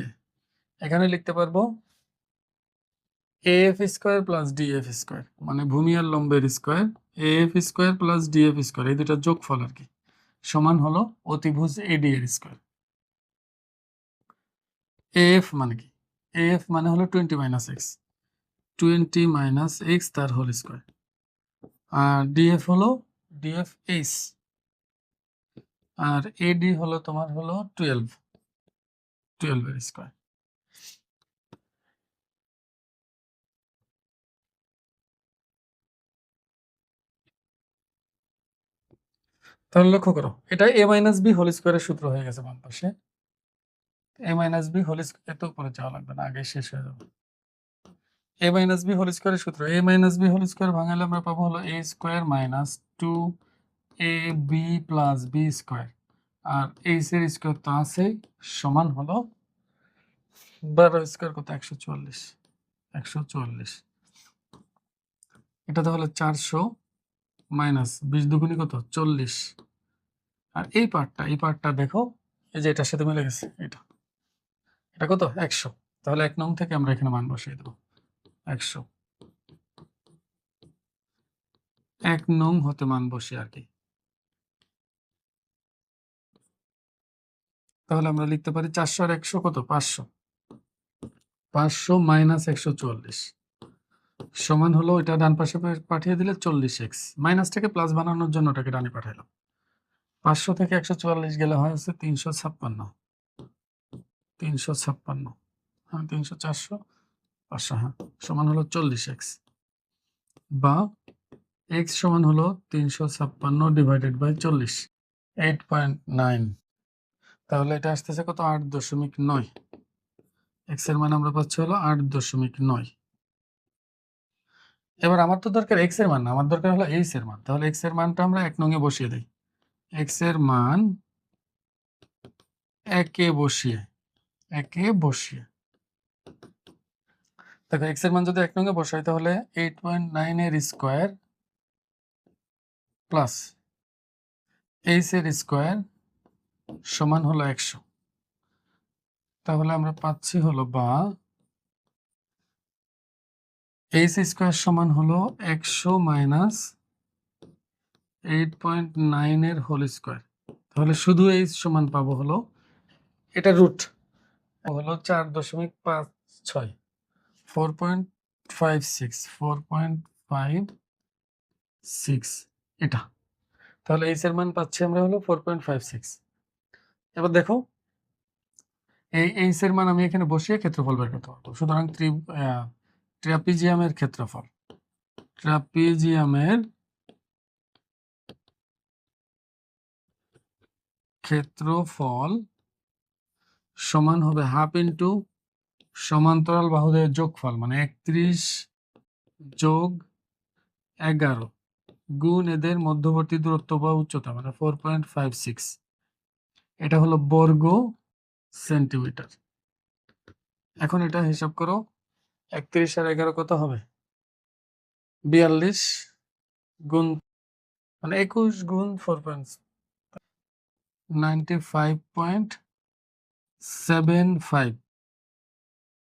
এখানে লিখতে পারবো A F square plus D F square, মানে ভূমি আর লম্বের square, A F square plus D F square, এই দুটার যোগফল আর কি, সমান হলো অতিভুজ এডি এর স্কোয়ার। এফ মানে কি? এফ মানে হলো 20 মাইনাস এক্স, 20 মাইনাস এক্স তার হোল স্কোয়ার, আর ডিএফ হলো ডিএফ এইচ, আর এডি হলো তোমার হলো 12, 12 এর স্কোয়ার। তাহলে লক্ষ্য করো, এটা এ মাইনাস বি হোল স্কোয়ারের সূত্র হয়ে গেছে বাম পাশে। এ মাইনাস বি হোল স্কোয়ার, এত উপরে যাওয়া লাগবে না, আগে শেষ হয়ে যাবে। এ মাইনাস বি হোল স্কোয়ারের সূত্র, এ মাইনাস বি হোল স্কোয়ার ভাঙালে আমরা পাবো হলো এ square minus 2 A B plus B square, R H এর স্কোয়ার তো আছেই, সমান হলো 12 স্কোয়ার কত? 144, 144। এটা তাহলে 400 মাইনাস 20 দুগুণী কত? 40। আর এই পার্টটা দেখো, এই যে এটার সাথে মিলে গেছে, এটা এটা কত? 100। তাহলে 1 নং থেকে আমরা এখানে মান বসিয়ে দেবো 100, 1 নং হতে মান বসিয়ে আর কি। তাহলে আমরা লিখতে পারি 400 আর 100 কত? 500, 500 মাইনাস 144 সমান হলো, এটা ডান পাশে পাঠিয়ে দিলে 40x, মাইনাসটাকে প্লাস বানানোর জন্য ওটাকে ডানে পাঠাইলাম। 500 থেকে 144 গেলে হয় হচ্ছে 356, 356, হ্যাঁ 300, 400, 500, হ্যাঁ সমান হলো 40x, বা x সমান হলো 356 ডিভাইডেড বাই 40, 8.9। তাহলে এটা আসতেছে কত? 8.9। x এর মান আমরা পাচ্ছি হলো 8.9। এবার আমার তো দরকার x এর মান না, আমার দরকার হলো h এর মান। তাহলে x এর মানটা আমরা 1 নং এ বসিয়ে দিই। x এর মান 1 এ বসিয়ে, 1 এ বসিয়ে দেখো x এর মান যদি 1 নং এ বসাই তাহলে 8.9 এর স্কয়ার প্লাস h এর স্কয়ার সমান হলো 100। তাহলে আমরা পাচ্ছি হলো, বা h স্কয়ার সমান হলো 100 মাইনাস 8.9 এর হোল স্কয়ার। তাহলে শুধু h সমান পাবো হলো, এটা রুট হলো 4.56, 4.56, 4.56 এটা। তাহলে h এর মান পাচ্ছি আমরা হলো 4.56। এবার দেখো এই h এর মান আমি এখানে বসিয়ে ক্ষেত্রফল বের করতে পারবো। সুতরাং ট্রাপিজিয়ামের ক্ষেত্রফল, ট্রাপিজিয়ামের ক্ষেত্রফল সমান হবে হাফ ইন্টু সমান্তরাল বাহুদের যোগফল, মানে 31 যোগ 11 গুণ এদের মধ্যবর্তী দূরত্ব বা উচ্চতা, মানে 4.56। এটা হলো বর্গ সেন্টিমিটার। এখন এটা হিসাব করো, 31 আর 11 কত হবে? 42 গুণ, মানে 21 গুণ 95.75,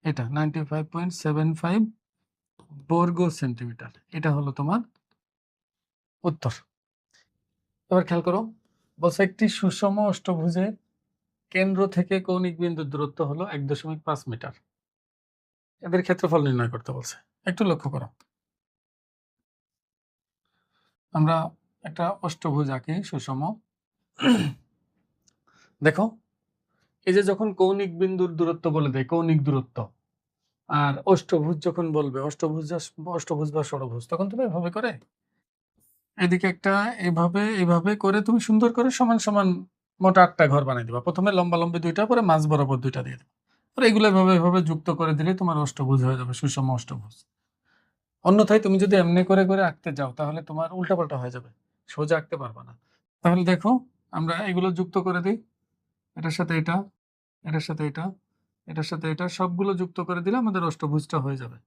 এটা 95.75 বর্গ সেন্টিমিটার। এটা হলো তোমার উত্তর। এবার খেয়াল করো, বলছে একটি সুষম অষ্টভুজের কেন্দ্র থেকে কৌণিক বিন্দুর দূরত্ব হলো 1.5 মিটার। এদের ক্ষেত্রফল নির্ণয় করতে বলছে, একটু লক্ষ্য করো। আমরা একটা অষ্টভুজ আঁকি সুষম। দেখো, এই যে যখন কৌণিক বিন্দুর দূরত্ব বলে দেয়, কৌণিক দূরত্ব, আর অষ্টভুজ যখন বলবে, অষ্টভুজ বা ষড়ভুজ, তখন তুমি এভাবে করে এদিকে একটা এভাবে করে তুমি সুন্দর করে সমান সমান মোট 8টা ঘর বানাই দিবা। প্রথমে লম্বা লম্বি 2টা, পরে মাঝ বরাবর 2টা দিয়ে দেবা। পরে এগুলো এভাবে যুক্ত করে দিলে তোমার অষ্টভুজ হয়ে যাবে, সুষম অষ্টভুজ। অন্যথায় তুমি যদি এমনি করে করে আঁকতে যাও তাহলে তোমার উল্টাপাল্টা হয়ে যাবে, সোজা আঁকতে পারবা না। তাহলে দেখো, আমরা এগুলো যুক্ত করে দিই, এটার সাথে এটা, এটার সাথে এটা, এটার সাথে এটা, সবগুলো যুক্ত করে দিলে আমাদের অষ্টভুজটা হয়ে যাবে।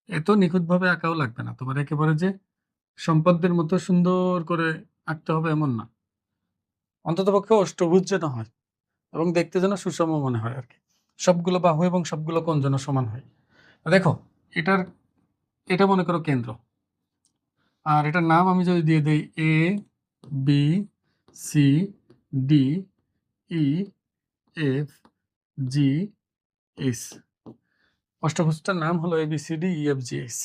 এত নিখুঁতভাবে আঁকাও লাগবে না তোমার, একেবারে যে সম্পদের মতো সুন্দর করে আঁকতে হবে এমন না, অন্ততপক্ষে অষ্টভুজ যেন হয় এবং দেখতে যেন সুষম মনে হয় আর কি। সবগুলো বাহু এবং সবগুলো কোণ যেন সমান হয়। দেখো, এটা মনে করো কেন্দ্র, আর এটার নাম আমি যদি দিয়ে দিই A B C D E F G H, অষ্টভুজটার নাম হলো ABCD EF GH।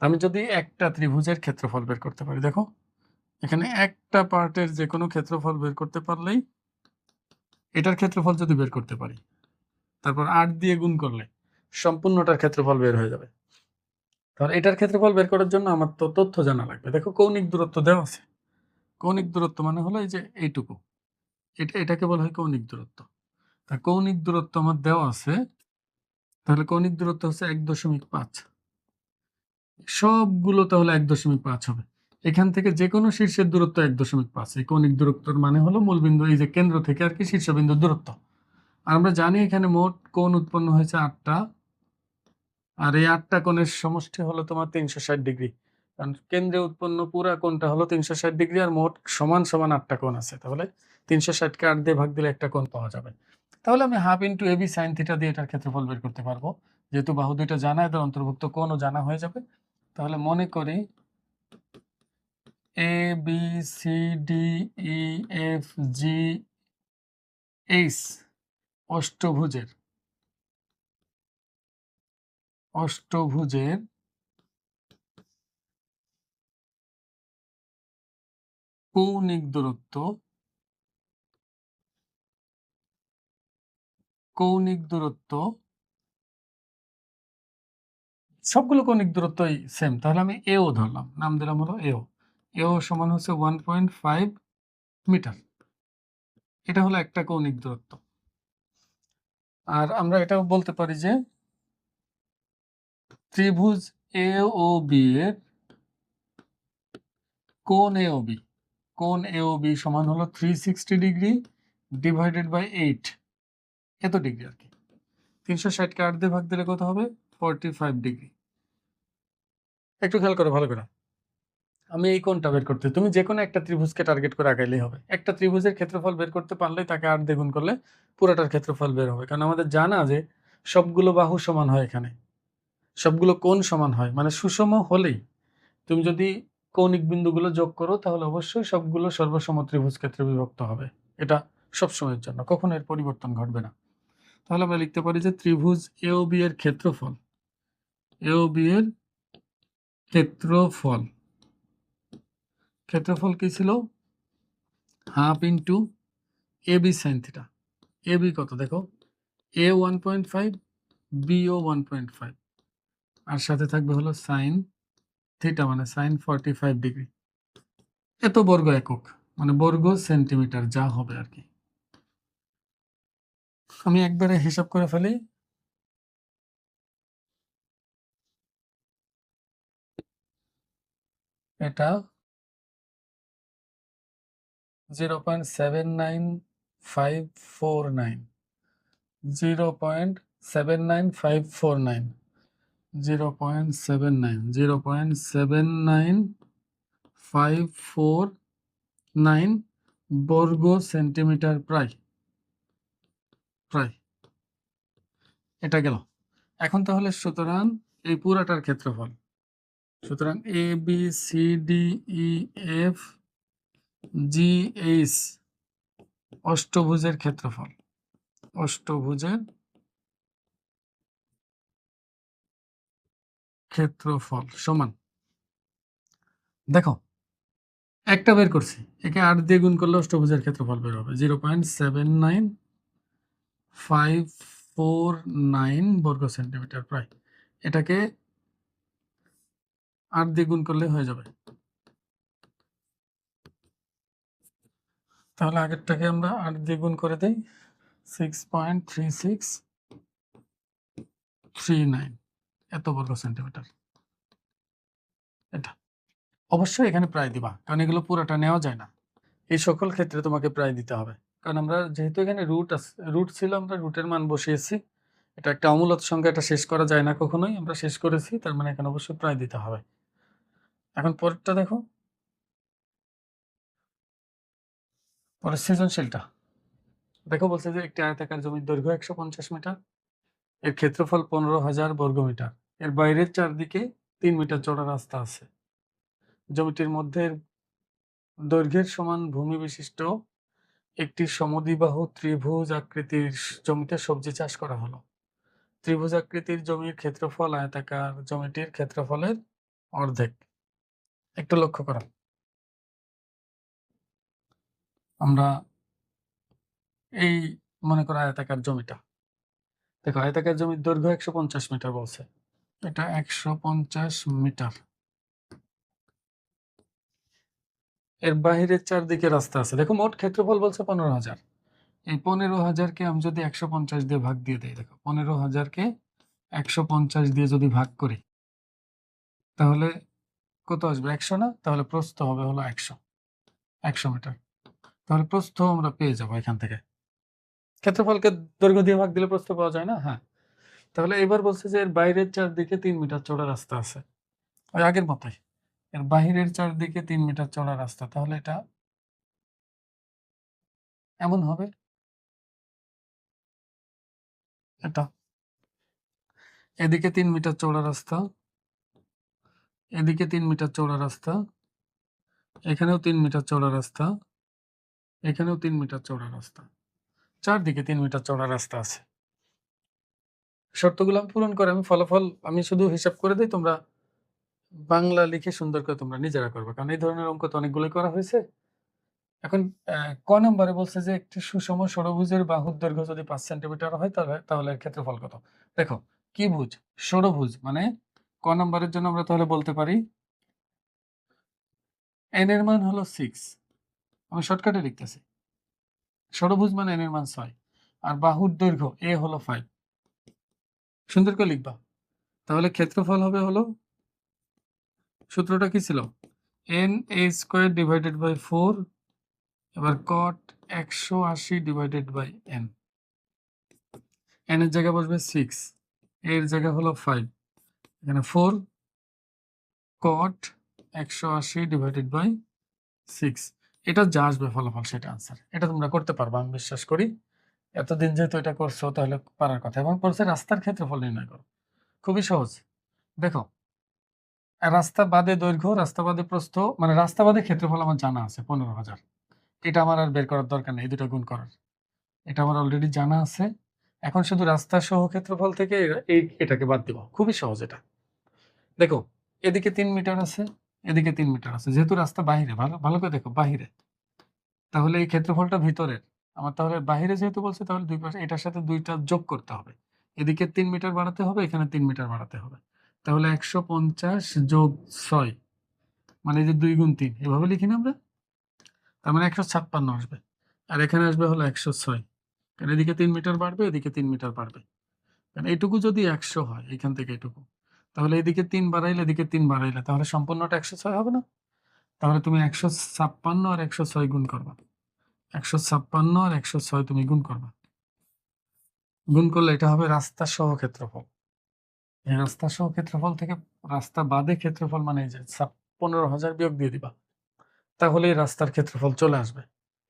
আমি যদি একটা ত্রিভুজের ক্ষেত্রফল বের করতে পারি, দেখো এখানে একটা পার্টের যে কোনো ক্ষেত্রফল বের করতে পারলেই, এটার ক্ষেত্রফল যদি বের করতে পারি, তারপর 8 দিয়ে গুণ করলে সম্পূর্ণটার ক্ষেত্রফল বের হয়ে যাবে। তাহলে এটার ক্ষেত্রফল বের করার জন্য আমার তো তথ্য জানা লাগবে। দেখো, কৌণিক দূরত্ব দেওয়া আছে। কৌণিক দূরত্ব মানে হলো এই যে এইটুকু, এটাকে বলা হয় কৌণিক দূরত্ব। তা কৌণিক দূরত্ব আমার দেওয়া আছে, তাহলে কৌণিক দূরত্ব হচ্ছে 1.5। সবগুলো তাহলে 1.5 হবে। এখান থেকে যে কোনো শীর্ষের দূরত্ব 1.5। এই কৌণিক দূরত্বর মানে হলো মূলবিন্দু, এই যে কেন্দ্র থেকে আর কি শীর্ষবিন্দুর দূরত্ব। আর আমরা জানি এখানে মোট কোণ উৎপন্ন হয়েছে 8টা, আর এই 8টা কোণের সমষ্টি হলো তোমার 360 ডিগ্রি। কারণ কেন্দ্রে উৎপন্ন পুরা কোণটা হলো 360 ডিগ্রি, আর মোট সমান সমান 8টা কোণ আছে। তাহলে 360কে 8 দিয়ে ভাগ দিলে একটা কোণ পাওয়া যাবে। তাহলে আমি half into AB sine theta দিয়ে এটার ক্ষেত্রফল বের করতে পারবো। যেহেতু বাহু দুইটা জানা, এদের অন্তর্ভুক্ত কোণও জানা হয়ে যাবে। তাহলে মনে করি ABCDEFGH অষ্টভুজের কৌণিক দূরত্ব সবগুলো কৌণিক দূরত্বই সেম। তাহলে আমি এও ধরলাম, নাম দিলাম হলো এও সমান হচ্ছে 1.5 মিটার। এটা হলো একটা কৌণিক দূরত্ব। আর আমরা এটাও বলতে পারি যে ত্রিভুজ এ ও বি এর কোণ এ ও বি সমান হলো 360 ডিগ্রি ডিভাইডেড বাই 8, এত ডিগ্রি আর কি। 360কে 8 দিয়ে ভাগ দিলে কত হবে? 45 ডিগ্রি। একটু খেয়াল করো ভালো করে, আমি এই কোণটা বের করতে, তুমি যে কোনো একটা ত্রিভুজকে টার্গেট করে আগাইলেই হবে। একটা ত্রিভুজের ক্ষেত্রফল বের করতে পারলেই তাকে 8 দিয়ে গুণ করলে পুরোটার ক্ষেত্রফল বের হবে। কারণ আমাদের জানা যে সবগুলো বাহু সমান হয়, এখানে সবগুলো কোণ সমান হয়, মানে সুষম হলেই তুমি যদি কৌণিক বিন্দুগুলো যোগ করো তাহলে অবশ্যই সবগুলো সর্বসম ত্রিভুজ ক্ষেত্রে বিভক্ত হবে। এটা সবসময়ের জন্য, কখনো এর পরিবর্তন ঘটবে না। তাহলে আমরা লিখতে পারি যে ত্রিভুজ এওবি এর ক্ষেত্রফল ক্ষেত্রফল কি ছিল? Half into AB sine theta. AB কত দেখো, এ 1.5, বিও 1.5, আর সাথে থাকবে হলো সাইন থিটা মানে সাইন 45 ডিগ্রি। এত বর্গ একক মানে বর্গ সেন্টিমিটার যা হবে আর কি। আমি একবারে হিসাব করে ফেলি, এটা 0.79549, 0.79549, 0.79 বর্গ সেন্টিমিটার প্রায় এটা গেল। এখন তাহলে সুতরাং এই পুরাটার ক্ষেত্রফল, সুতরাং ABCDEF GH অষ্টভুজের ক্ষেত্রফল সমান, দেখো একটা বের করছি, একে 8 দিয়ে গুণ করলে অষ্টভুজের ক্ষেত্রফল বের হবে 0.79549 বর্গ সেন্টিমিটার প্রায়। এটাকে 8 দিয়ে গুণ করলে হয়ে যাবে। তাহলে আগেরটাকে আমরা 8 দিয়ে গুণ করে দেই, 6.3639 এত বর্গ সেন্টিমিটার। এটা অবশ্যই এখানে প্রায় দিবা, কারণ এগুলো পুরোটা নেওয়া যায় না। এই সকল ক্ষেত্রে তোমাকে প্রায় দিতে হবে, কারণ আমরা যেহেতু এখানে রুট ছিল, আমরা রুটের মান বসিয়েছি। এটা একটা অমূলত সংখ্যা, এটা শেষ করা যায় না কখনোই, আমরা শেষ করেছি, তার মানে এখানে অবশ্যই প্রায় দিতে হবে। এখন পরেরটা দেখো, পরের সৃজনশীলটা দেখো। বলছে যে একটি আয়তাকার জমির দৈর্ঘ্য 150 মিটার, এর ক্ষেত্রফল 15,000 বর্গমিটার, এর বাইরের চারদিকে 3 মিটার চওড়া রাস্তা আছে। জমিটির মধ্যে দৈর্ঘ্যের সমান ভূমি বিশিষ্ট একটি সমদ্বিবাহু ত্রিভুজ আকৃতির জমিতে সবজি চাষ করা হলো। ত্রিভুজ আকৃতির জমির ক্ষেত্রফল আয়তাকার জমিটির ক্ষেত্রফলের অর্ধেক। একটু লক্ষ্য করো, আমরা এই মনে করো আয়তাকার জমিটা, দেখো আয়তাকার জমির দৈর্ঘ্য 150 মিটার বলছে, এটা 150 মিটার। এর বাহিরের চারদিকে রাস্তা আছে। দেখো মোট ক্ষেত্রফল বলছে 15,000। এই 15,000কে আমি যদি 150 দিয়ে ভাগ দিয়ে দিই, দেখো 15,000কে 150 দিয়ে যদি ভাগ করি তাহলে কত আসবে? 100 না? তাহলে প্রস্থ হবে হলো 100 মিটার। তাহলে প্রস্থ আমরা পেয়ে যাবো এখান থেকে। ক্ষেত্রফলকে দৈর্ঘ্য দিয়ে ভাগ দিলে প্রস্থ পাওয়া যায় না? হ্যাঁ। তাহলে এবার বলছে যে এর বাইরের চারদিকে 3 মিটার চওড়া রাস্তা আছে, ওই আগের মতোই। এর বাহিরের চারদিকে 3 মিটার চওড়া রাস্তা, তাহলে এটা এমন হবে, এটা এদিকে 3 মিটার চওড়া রাস্তা, এদিকে 3 মিটার চওড়া রাস্তা, এখানেও 3 মিটার চওড়া রাস্তা, এখানেও 3 মিটার চওড়া রাস্তা, চারদিকে 3 মিটার চওড়া রাস্তা আছে। শর্তগুলো আমি পূরণ করে আমি ফলাফল আমি শুধু হিসাব করে দিই, তোমরা বাংলা লিখে সুন্দর করে তোমরা নিজেরা করবে, কারণ এই ধরনের অঙ্ক তো অনেকগুলোই করা হয়েছে। এখন ক নম্বরে বলছে যে একটি সুষম ষড়ভুজের বাহুর দৈর্ঘ্য যদি 5 সেন্টিমিটার হয় তাহলে এর ক্ষেত্রফল কত? দেখো কি ভুজ? ষড়ভুজ মানে ক নম্বরের জন্য আমরা তাহলে বলতে পারি n এর মান হলো 6, আমি শর্টকাটে লিখতেছি। ষড়ভুজ মানে n এর মান 6 আর বাহুর দৈর্ঘ্য a হলো 5। সুন্দর করে লিখবা। তাহলে ক্ষেত্রফল হবে হলো, সূত্রটা কি ছিল? n a square divided by 4, এবার cot 180 divided by n। n এর জায়গায় বসবে 6, এর জায়গা হলো 5, এখানে 4 cot 180 ডিভাইডেড বাই 6। এটা যা আসবে ফলাফল সেটা আনসার। এটা তোমরা করতে পারবা আমি বিশ্বাস করি, এতদিন যেহেতু এটা করছো তাহলে পারার কথা। এবং বলছে রাস্তার ক্ষেত্রফল নির্ণয় করো, খুবই সহজ। দেখো রাস্তা বাদে দৈর্ঘ্য, রাস্তা বাদে প্রস্থ, মানে রাস্তা বাদে ক্ষেত্রফল আমার জানা আছে 15,000, এটা আমার আর বের করার দরকার নেই, এই দুটো গুণ করার, এটা আমার অলরেডি জানা আছে। এখন শুধু রাস্তা সহ ক্ষেত্রফল থেকে এটাকে বাদ দিব, খুবই সহজ এটা। দেখো এদিকে 3 মিটার আছে, এদিকে 3 মিটার আছে, যেহেতু রাস্তা বাহিরে, ভালো ভালো করে দেখো বাহিরে, তাহলে এই ক্ষেত্রফলটা ভিতরের আমার, তাহলে বাহিরে যেহেতু বলছে তাহলে দুই পাশে এটার সাথে দুইটা যোগ করতে হবে, এদিকে 3 মিটার বাড়াতে হবে, এখানে 3 মিটার বাড়াতে হবে। তাহলে 150 যোগ 6 মানে এই যে 2 গুণ 3, এভাবে লিখি না আমরা? তার মানে 156 আসবে, আর এখানে আসবে হলো 106, কারণ এদিকে 3 মিটার বাড়বে, এদিকে 3 মিটার বাড়বে। কারণ এইটুকু যদি 100 হয় এখান থেকে এটুকু, তাহলে এদিকে 3 বাড়াইলে এদিকে 3 বাড়াইলে তাহলে সম্পূর্ণটা 106 হবে না? তাহলে তুমি 156 আর 106 গুণ করবা, 156 আর 106 তুমি গুণ করবা, গুণ করলে এটা হবে রাস্তা সহ ক্ষেত্রফল। এই রাস্তা সহ ক্ষেত্রফল থেকে রাস্তা বাদে ক্ষেত্রফল মানে এই যে 15,000 বিয়োগ দিয়ে দিবা, তাহলে এই রাস্তার ক্ষেত্রফল চলে আসবে।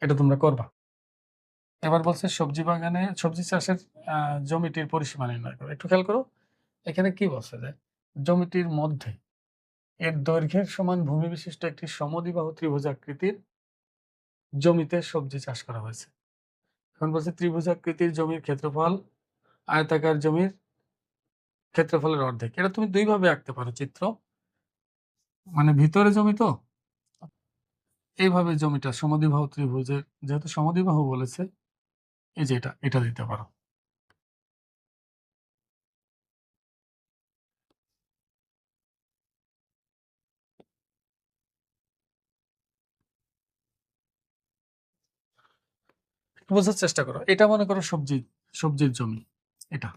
এটা তোমরা করবা। এবার বলছে সবজি বাগানে সবজি চাষের জমিটির পরিসীমা নির্ণয় করো। একটু খেয়াল করো এখানে কি বলছে যে জমিটির মধ্যে এর দৈর্ঘ্যের সমান ভূমি বিশিষ্ট একটি সমদ্বিবাহু ত্রিভুজাকৃতির জমিতে সবজি চাষ করা হয়েছে। এখন বলছে ত্রিভুজাকৃতির জমির ক্ষেত্রফল আয়তাকার জমির ক্ষেত্রফলের অর্ধেক। এটা তুমি দুই ভাবে আঁকতে পারো চিত্র, মানে ভিতরে জমি তো এইভাবে জমিটা সমদ্বিবাহু ত্রিভুজের, যেহেতু সমদ্বিবাহু বলেছে, এই যে এটা দিতে পারো। বোঝার চেষ্টা করো। এটা মনে করো সবজির জমি। এটা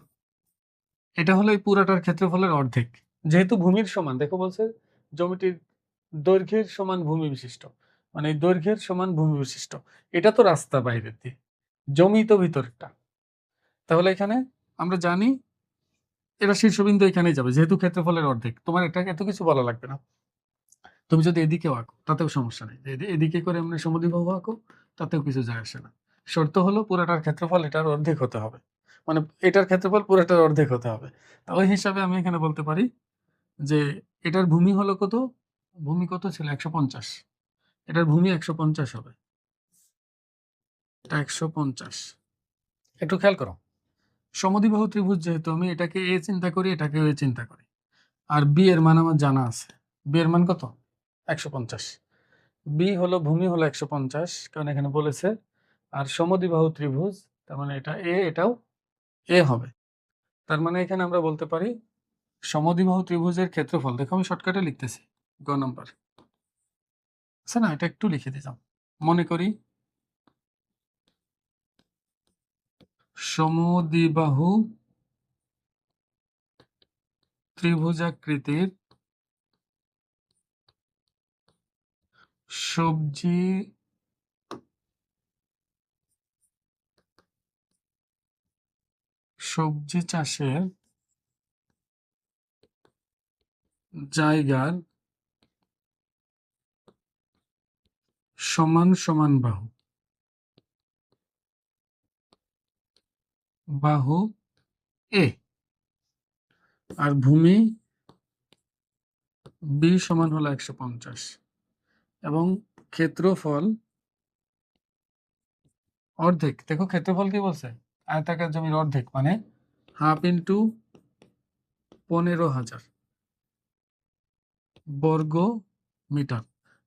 এটা হলো এই পুরাটার ক্ষেত্রফলের অর্ধেক। যেহেতু ভূমির সমান, দেখো বলছে জমিটির দৈর্ঘ্যের সমান ভূমি বিশিষ্ট, মানে এই দৈর্ঘ্যের সমান ভূমি বিশিষ্ট। এটা তো রাস্তা বাইরের দিয়ে, জমি তো ভিতরটা। তাহলে এখানে আমরা জানি এটা শীর্ষবিন্দু এখানেই যাবে, যেহেতু ক্ষেত্রফলের অর্ধেক। তোমার এটা এত কিছু বলা লাগবে না। তুমি যদি এদিকেও আঁকো তাতেও সমস্যা নেই, এদিকে করে এমনি সমদ্বিবাহু আঁকো, তাতেও কিছু যায় আসে না। শর্ত হলো পুরাটার ক্ষেত্রফল এটার অর্ধেক হতে হবে, মানে এটার ক্ষেত্রফল পুরাটার অর্ধেক হতে হবে। তা ওই হিসাবে আমি এখানে বলতে পারি যে এটার ভূমি হলো কত, ভূমি কত ছিল 150, এটার ভূমি 150 হবে, এটা 150। একটু খেয়াল করো, সমদ্বিবাহু ত্রিভুজ যেহেতু আমি এটাকে এ চিন্তা করি, এটাকে এ চিন্তা করি, আর বি এর মান আমার জানা আছে। বি এর মান কত? 150। বি হলো ভূমি হলো 150, কারণ এখানে বলেছে। আর সমদ্বিবাহু ত্রিভুজ, তার মানে এটা এ, এটাও এ হবে। তার মানে এখানে আমরা বলতে পারি সমদ্বিবাহু ত্রিভুজের ক্ষেত্রফল, দেখো আমি শর্টকাটে লিখতেছি, গ নাম্বার আচ্ছা না, এটা একটু লিখে দিলাম। মনে করি সমদ্বিবাহু ত্রিভুজাকৃতির সবজি চাষের জায়গার সমান সমান বাহু এ, আর ভূমি বি সমান হলো 150, এবং ক্ষেত্রফল অর্ধেক। দেখো ক্ষেত্রফল কি বলছে, আয়তাকার জমির অর্ধেক, মানে হাফ ইন্টু 15,000 বর্গ মিটার।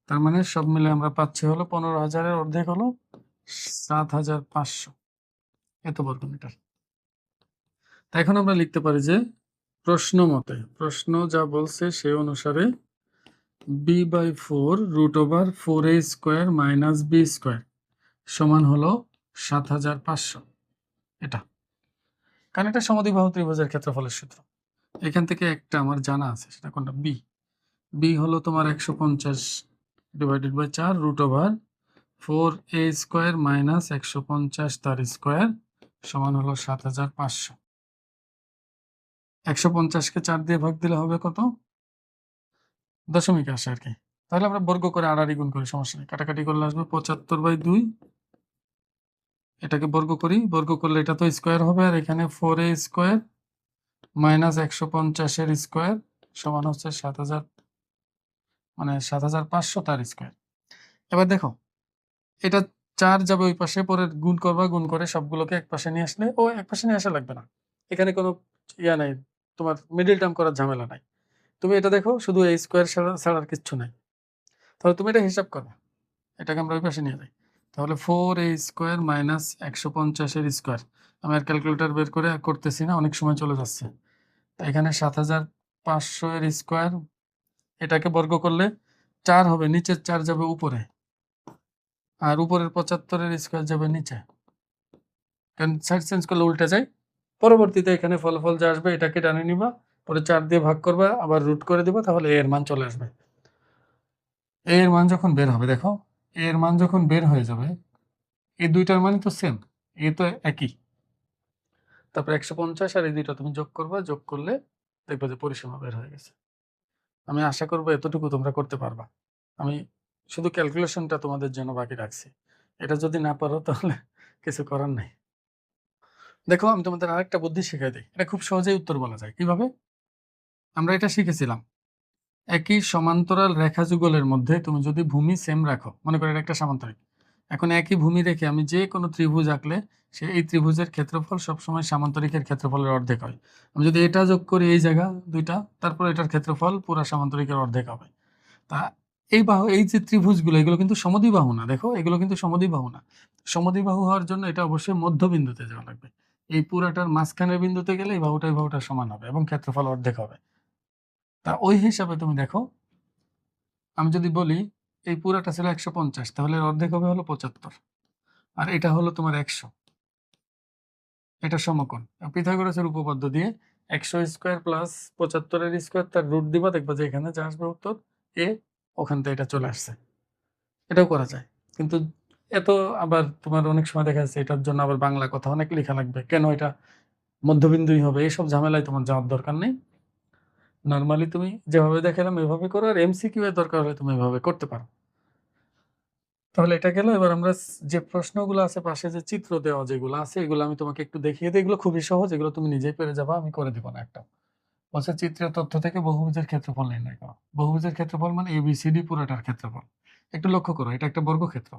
তার মানে সব মিলে আমরা পাচ্ছি হলো 15,000-এর অর্ধেক হলো 7,500 এত বর্গ মিটার। তা এখন আমরা লিখতে পারি যে প্রশ্ন মতে, প্রশ্ন যা বলছে সে অনুসারে b/4√4a² মাইনাস b² সমান হলো 7,500। এটা কারণ এটা সমদ্বিবাহু ত্রিভুজের ক্ষেত্রফলের সূত্র। এখান থেকে একটা আমার জানা আছে, সেটা কোনটা? বি। বি হলো তোমার 150 ডিভাইডেড বাই 4√4a² মাইনাস 150 তার স্কোয়ার সমান হলো 7,500। 150-কে 4 দিয়ে ভাগ দিলে হবে কত? দশমিক আসে আর কি। তাহলে আমরা বর্গ করে আড়াআড়ি গুণ করি, সমস্যা নেই, কাটাকাটি করলে আসবে 75/2। এটাকে বর্গ করি, বর্গ করলে এটা তো স্কোয়ার হবে, আর এখানে 4a² মাইনাস 150-এর স্কোয়ার সমান হচ্ছে 7,000, মানে 7,500 তার স্কোয়ার। এবার দেখো এটা 4 যাবে ওই পাশে, পরে গুণ করবা, গুণ করে সবগুলোকে এক পাশে নিয়ে আসলে, ও এক পাশে নিয়ে আসা লাগবে না, এখানে কোনো ইয়া নাই, তোমার মিডল টার্ম করার ঝামেলা নাই। তুমি এটা দেখো শুধু এই স্কোয়ার ছাড়ার কিচ্ছু নাই। তাহলে তুমি এটা হিসাব করো, এটাকে আমরা ওই পাশে নিয়ে যাই। তাহলে 4a² মাইনাস 150-এর স্কোয়ার, আমি আর ক্যালকুলেটর বের করে করতেছি না, অনেক সময় চলে যাচ্ছে। এখানে 7,500-এর স্কোয়ার, এটাকে বর্গ করলে 4 হবে, নিচের 4 যাবে উপরে, আর উপরের 75-এর স্কোয়ার যাবে নিচে, কারণ সাইড চেঞ্জ করলে উল্টে যায়। পরবর্তীতে এখানে ফলাফল যা আসবে এটাকে টানে নিবা, পরে 4 দিয়ে ভাগ করবা, আবার রুট করে দিবা, তাহলে এর মান চলে আসবে। এর মান যখন বের হবে, দেখো এর মান যখন বের হয়ে যাবে, এই দুইটার মানে তো সেম, এ তো একই। তারপর 150 আর এই দুইটা তুমি যোগ করবা, যোগ করলে দেখবা যে পরিসীমা বের হয়ে গেছে। আমি আশা করবো এতটুকু তোমরা করতে পারবা। আমি শুধু ক্যালকুলেশনটা তোমাদের জন্য বাকি রাখছি, এটা যদি না পারো তাহলে কিছু করার নাই। দেখো আমি তোমাদের আরেকটা বুদ্ধি শিখাই দিই, এটা খুব সহজেই উত্তর বলা যায় কিভাবে। আমরা এটা শিখেছিলাম, একই সমান্তরাল রেখা যুগলের মধ্যে তুমি যদি ভূমি সেম রাখো, মনে করো এটা একটা সামান্তরিক, এখন একই ভূমি রেখে আমি যে কোনো ত্রিভুজ আঁকলে সে এই ত্রিভুজের ক্ষেত্রফল সবসময় সামান্তরিকের ক্ষেত্রফলের অর্ধেক হয়। আমি যদি এটা যোগ করি এই জায়গা দুইটা, তারপর এটার ক্ষেত্রফল পুরা সামান্তরিকের অর্ধেক হবে। তা এই যে ত্রিভুজগুলো এগুলো কিন্তু সমদ্বিবাহু না, দেখো এগুলো কিন্তু সমদ্বিবাহু না। সমদ্বিবাহু হওয়ার জন্য এটা অবশ্যই মধ্যবিন্দুতে যাওয়া লাগবে। এই পুরাটার মাঝখানের বিন্দুতে গেলে এই বাহুটা সমান হবে এবং ক্ষেত্রফল অর্ধেক হবে। তা ওই হিসাবে তুমি দেখো, আমি যদি বলি এই পুরাটা ছিল 150, তাহলে এর অর্ধেক হবে হলো 75, আর এটা হলো তোমার 100, এটা সমকোণ। পিথাগোরাসের উপপাদ্য দিয়ে 100 স্কোয়ার প্লাস 75 এর স্কোয়ার তার রুট দিবা, দেখবা যে এখানে যা আসবে উত্তর এ, ওখান থেকে এটা চলে আসছে। এটাও করা যায়, কিন্তু এত আবার তোমার অনেক সময় দেখা যাচ্ছে এটার জন্য আবার বাংলা কথা অনেক লেখা লাগবে, কেন এটা মধ্যবিন্দুই হবে, এইসব ঝামেলায় তোমার যাওয়ার দরকার নেই। নর্মালি তুমি যেভাবে দেখালাম এভাবে করো, আর এমসিকিউ এর দরকার হলে তুমি এভাবে করতে পারো। তাহলে এটা গেল। এবার আমরা যে প্রশ্নগুলো আছে পাশে যে চিত্র দেওয়া যেগুলো আছে এগুলো আমি তোমাকে একটু দেখিয়ে দিই। এগুলো খুবই সহজ, এগুলো তুমি নিজেই পেরে যাবা, আমি করে দিব না একটা। বলছে চিত্রের তথ্য থেকে বহুভুজের ক্ষেত্রফল নির্ণয় করো। বহুভুজের ক্ষেত্রফল মানে এবিসিডি পুরোটার ক্ষেত্রফল। একটু লক্ষ্য করো, এটা একটা বর্গক্ষেত্র,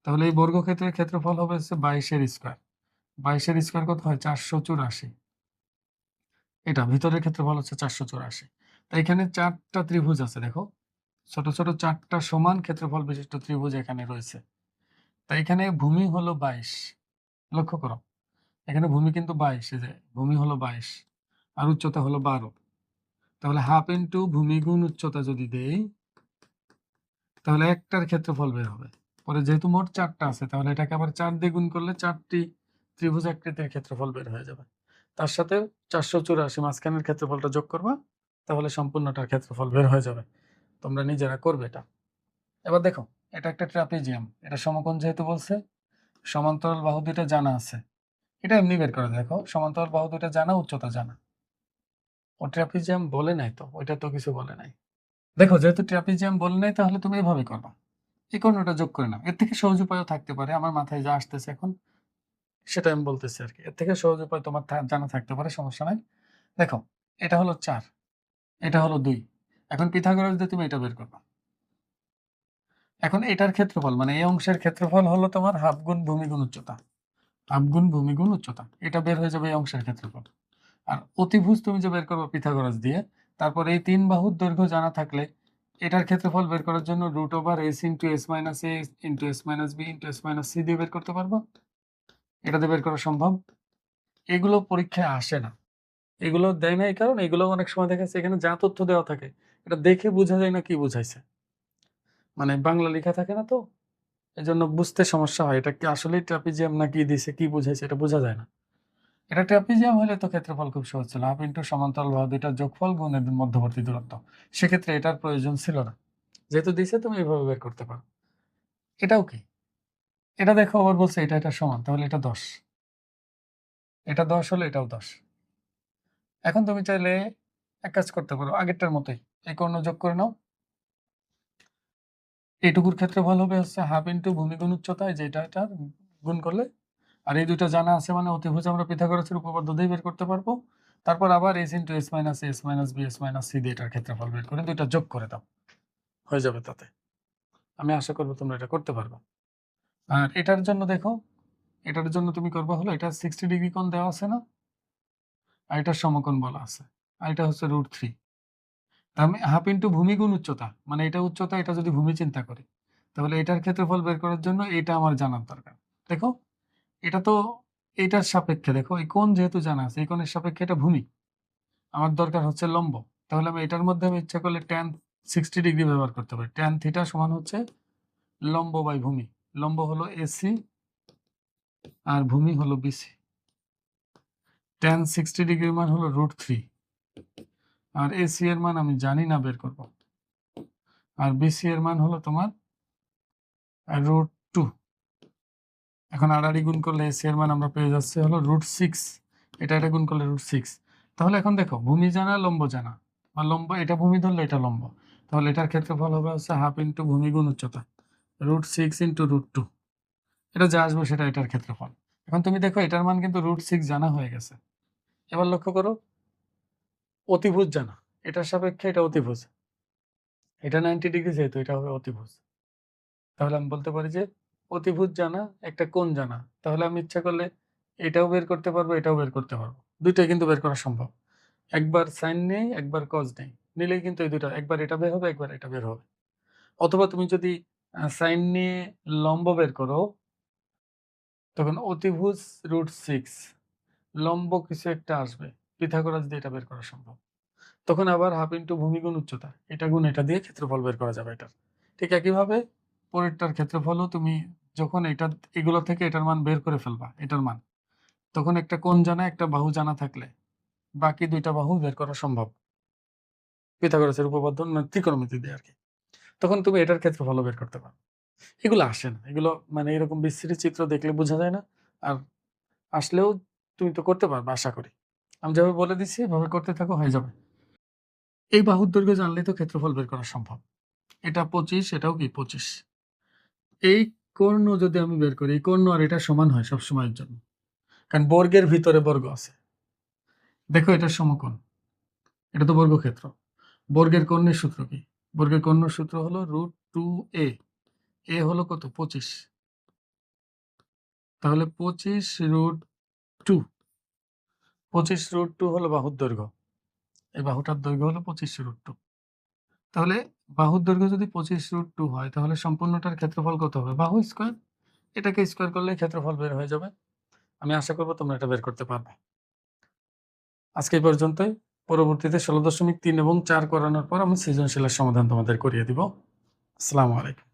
তাহলে এই বর্গক্ষেত্রের ক্ষেত্রফল হবে হচ্ছে 22 স্কোয়ার। 22 স্কোয়ার কত হয়? 484। এটা ভিতরের ক্ষেত্রফল হচ্ছে 484। তাই এখানে 4টা ত্রিভুজ আছে, দেখো ছোট ছোট 4টা সমান ক্ষেত্রফল বিশিষ্ট ত্রিভুজ এখানে রয়েছে। তাই এখানে ভূমি হলো 22, লক্ষ্য করো এখানে ভূমি কিন্তু 22, এই যে ভূমি হলো 22 আর উচ্চতা হলো 12, তাহলে হাফ ইন্টু ভূমি গুণ উচ্চতা যদি দেই তাহলে একটার ক্ষেত্রফল বের হবে। পরে যেহেতু মোট 4টা আছে তাহলে এটাকে আবার 4 দিয়ে গুণ করলে 4টি ত্রিভুজ আকৃতির ক্ষেত্রফল বের হয়ে যাবে। তার সাথে 484 মাঝখানের ক্ষেত্রফলটা যোগ করবা, তাহলে সম্পূর্ণটার ক্ষেত্রফল বের হয়ে যাবে। তোমরা নিজেরা করবে এটা। এবার দেখো এটা একটা ট্রাপিজিয়াম, এটা সমকোণ যেহেতু বলছে, সমান্তরাল বাহু দুইটা জানা আছে, এটা এমনি বের করে দেখো, সমান্তরাল বাহু দুইটা জানা, উচ্চতা জানা। ও ট্রাপিজিয়াম বলে নাই তো, ওইটা তো কিছু বলে নাই। দেখো যেহেতু ট্রাপিজিয়াম বলে নাই তাহলে তুমি এভাবে করবা, এই কোণটা যোগ করে নাও। এর থেকে সহজ উপায়ও থাকতে পারে, আমার মাথায় যা আসতেছে এখন সেটা আমি বলতেছি আর কি। এর থেকে সহজ উপায় তোমার জানা থাকতে পারে, সমস্যা নাই। দেখো এটা হলো 4, এটা হলো 2, এখন পিথাগোরাস দিয়ে তুমি এটা বের করবা। এখন এটার ক্ষেত্রফল মানে এই অংশের ক্ষেত্রফল হলো তোমার হাফ গুণ ভূমি গুণ উচ্চতা, হাফ গুণ ভূমি গুণ উচ্চতা, এটা বের হয়ে যাবে এই অংশের ক্ষেত্রফল। আর অতিভুজ তুমি যে বের করবে পিথাগোরাস দিয়ে, তারপর এই 3 বাহুর দৈর্ঘ্য জানা থাকলে এটার ক্ষেত্রফল বের করার জন্য root over S into S minus A into S minus B into S minus C দিয়ে বের করতে পারবো। এটা দিয়ে বের করা সম্ভব। এগুলো পরীক্ষায় আসে না, এগুলো দেয় না, এই কারণ এগুলো অনেক সময় দেখা যাচ্ছে এখানে যা তথ্য দেওয়া থাকে এটা দেখে বোঝা যায় না কি বুঝাইছে, মানে বাংলা লেখা থাকে না তো, এই জন্য বুঝতে সমস্যা হয়, এটা কি আসলে ট্রাপিজিয়াম না কি দিছে কি বুঝাইছে এটা বোঝা যায় না। এটা ট্রাপিজিয়াম হলে তো ক্ষেত্রফল খুব সহজ ছিল, হাফ ইন্টু সমান্তরাল বাহু দুইটার যোগফল গুণ এদের মধ্যবর্তী দূরত্ব। সেক্ষেত্রে এটার প্রয়োজন ছিল না, যেহেতু দিছে তুমি এইভাবে বের করতে পারো। এটাও কি, এটা দেখো আবার বলছে এটা সমান, তাহলে এটা 10, এটা 10 হলে এটাও 10। এখন তুমি চাইলে এক কাজ করতে পারো আগেরটার মতোই, এই কর্ণ যোগ করে নাও। এইটুকুর ক্ষেত্রফল হবে হচ্ছে হাফ ইন্টু ভূমি গুণ উচ্চতায়, যেটা এটা গুণ করলে, আর এই দুইটা জানা আছে মানে অতিভুজ আমরা পিথাগোরাসের উপপাদ্য দিয়ে বের করতে পারবো। তারপর আবার S into S minus S minus B S minus C দিয়ে এটার ক্ষেত্রফল বের করে দুইটা যোগ করে দাও, হয়ে যাবে তাতে। আমি আশা করবো তোমরা এটা করতে পারবে। আর এটার জন্য দেখো, এটার জন্য তুমি করবা হলো এটা 60 ডিগ্রি কোণ দেওয়া আছে না, আর এটার সমকোণ বলা আছে, আর এটা হচ্ছে √3। আমি হাফ ইন্টু ভূমি গুণ উচ্চতা মানে এটা উচ্চতা, এটা যদি ভূমি চিন্তা করি তাহলে এটার ক্ষেত্রফল বের করার জন্য এটা আমার জানার দরকার। দেখো এটা তো এটার সাপেক্ষে, দেখো এই কোণ যেহেতু জানা আছে এই কোণের সাপেক্ষে এটা ভূমি, আমার দরকার হচ্ছে লম্ব, তাহলে আমি এটার মধ্যে আমি ইচ্ছা করলে tan 60 ডিগ্রি ব্যবহার করতে পারি। tan থিটা সমান হচ্ছে লম্ব বাই ভূমি, লম্ব হলো এসি আর ভূমি হলো বিসি। tan 60 ডিগ্রির মান হলো √3, আর এসি এর মান আমি জানি না, বের করব। আর বিসি এর মান হলো তোমার √2। এখন আড়াআড়ি গুণ করলে এসি এর মান আমরা পেয়ে যাচ্ছে হলো √6, এটা গুণ করলে √6। তাহলে এখন দেখো ভূমি জানা লম্ব জানা, বা লম্ব এটা ভূমি ধরলে এটা লম্ব, তাহলে এটার ক্ষেত্রফল হবে হচ্ছে হাফ ইন্টু ভূমি গুণ উচ্চতা √6 ইন্টু √2, এটা যা আসবে সেটা এটার ক্ষেত্রফল। এখন তুমি দেখো এটার মান কিন্তু √6 জানা হয়ে গেছে। এবার লক্ষ্য করো অতিভুজ জানা, এটার সাপেক্ষে এটা অতিভুজ, এটা 90 ডিগ্রি যেহেতু এটা হবে অতিভুজ, তাহলে আমি বলতে পারি যে অতিভুজ জানা একটা কোণ জানা, তাহলে আমি ইচ্ছা করলে এটাও বের করতে পারবো এটাও বের করতে পারবো, দুইটাই কিন্তু বের করা সম্ভব। একবার সাইন নেই একবার কজ নেই, নিলেই কিন্তু এই দুটো, একবার এটা বের হবে একবার এটা বের হবে। অথবা তুমি যদি সাইন নিয়ে লম্ব বের করো, তখন অতিভুজ √6 লম্ব কিছু একটা আসবে। পিথাগোরাস দিয়ে এটা বের করা সম্ভব। তখন আবার হাফ ইন্টু ভূমি গুণ উচ্চতা, এটা গুণ এটা দিয়ে ক্ষেত্রফল বের করা যাবে এটার। ঠিক একইভাবে পরেরটার ক্ষেত্রফলও তুমি যখন এগুলো থেকে এটার মান বের করে ফেলবা, এটার মান, তখন একটা কোণ জানা একটা বাহু জানা থাকলে বাকি দুইটা বাহু বের করা সম্ভব পিথাগোরাসের উপপাদ্য, মানে ত্রিকোণমিতি দিয়ে আর কি। তখন তুমি এটার ক্ষেত্রফলও বের করতে পারো। এগুলো আসে না, এগুলো মানে এরকম বিস্তৃত চিত্র দেখলে বোঝা যায় না, আর আসলেও তুমি তো করতে পারবে আশা করি। আমি যেভাবে বলে দিচ্ছি এভাবে করতে থাকো, হয়ে যাবে। এই বাহুর দৈর্ঘ্য জানলেই তো ক্ষেত্রফল বের করা সম্ভব। এটা 25, এটাও কি 25। এই কর্ণ যদি আমি বের করি, এই কর্ণ আর এটা সমান হয় সব সময়ের জন্য, কারণ বর্গের ভিতরে বর্গ আছে। দেখো এটা সমকোণ, এটা তো বর্গক্ষেত্র। বর্গের কর্ণের সূত্র কি? বর্গের কর্ণের সূত্র হলো √2a। এ হলো কত? 25। তাহলে 25√2, 25√2 হলো বাহুর দৈর্ঘ্য। এই বাহুটার দৈর্ঘ্য হলো 25√2। তাহলে বাহুর দৈর্ঘ্য যদি 25√2 হয়, তাহলে সম্পূর্ণটার ক্ষেত্রফল কত হবে? বাহু স্কয়ার। এটাকে স্কয়ার করলে ক্ষেত্রফল বের হয়ে যাবে। আমি আশা করব তোমরা এটা বের করতে পারবে। আজকে এই পর্যন্তই। পরবর্তীতে 16.3 এবং 4 করানোর পর আমি সৃজনশীলের সমাধান তোমাদের করিয়ে দিব। আসসালামু আলাইকুম।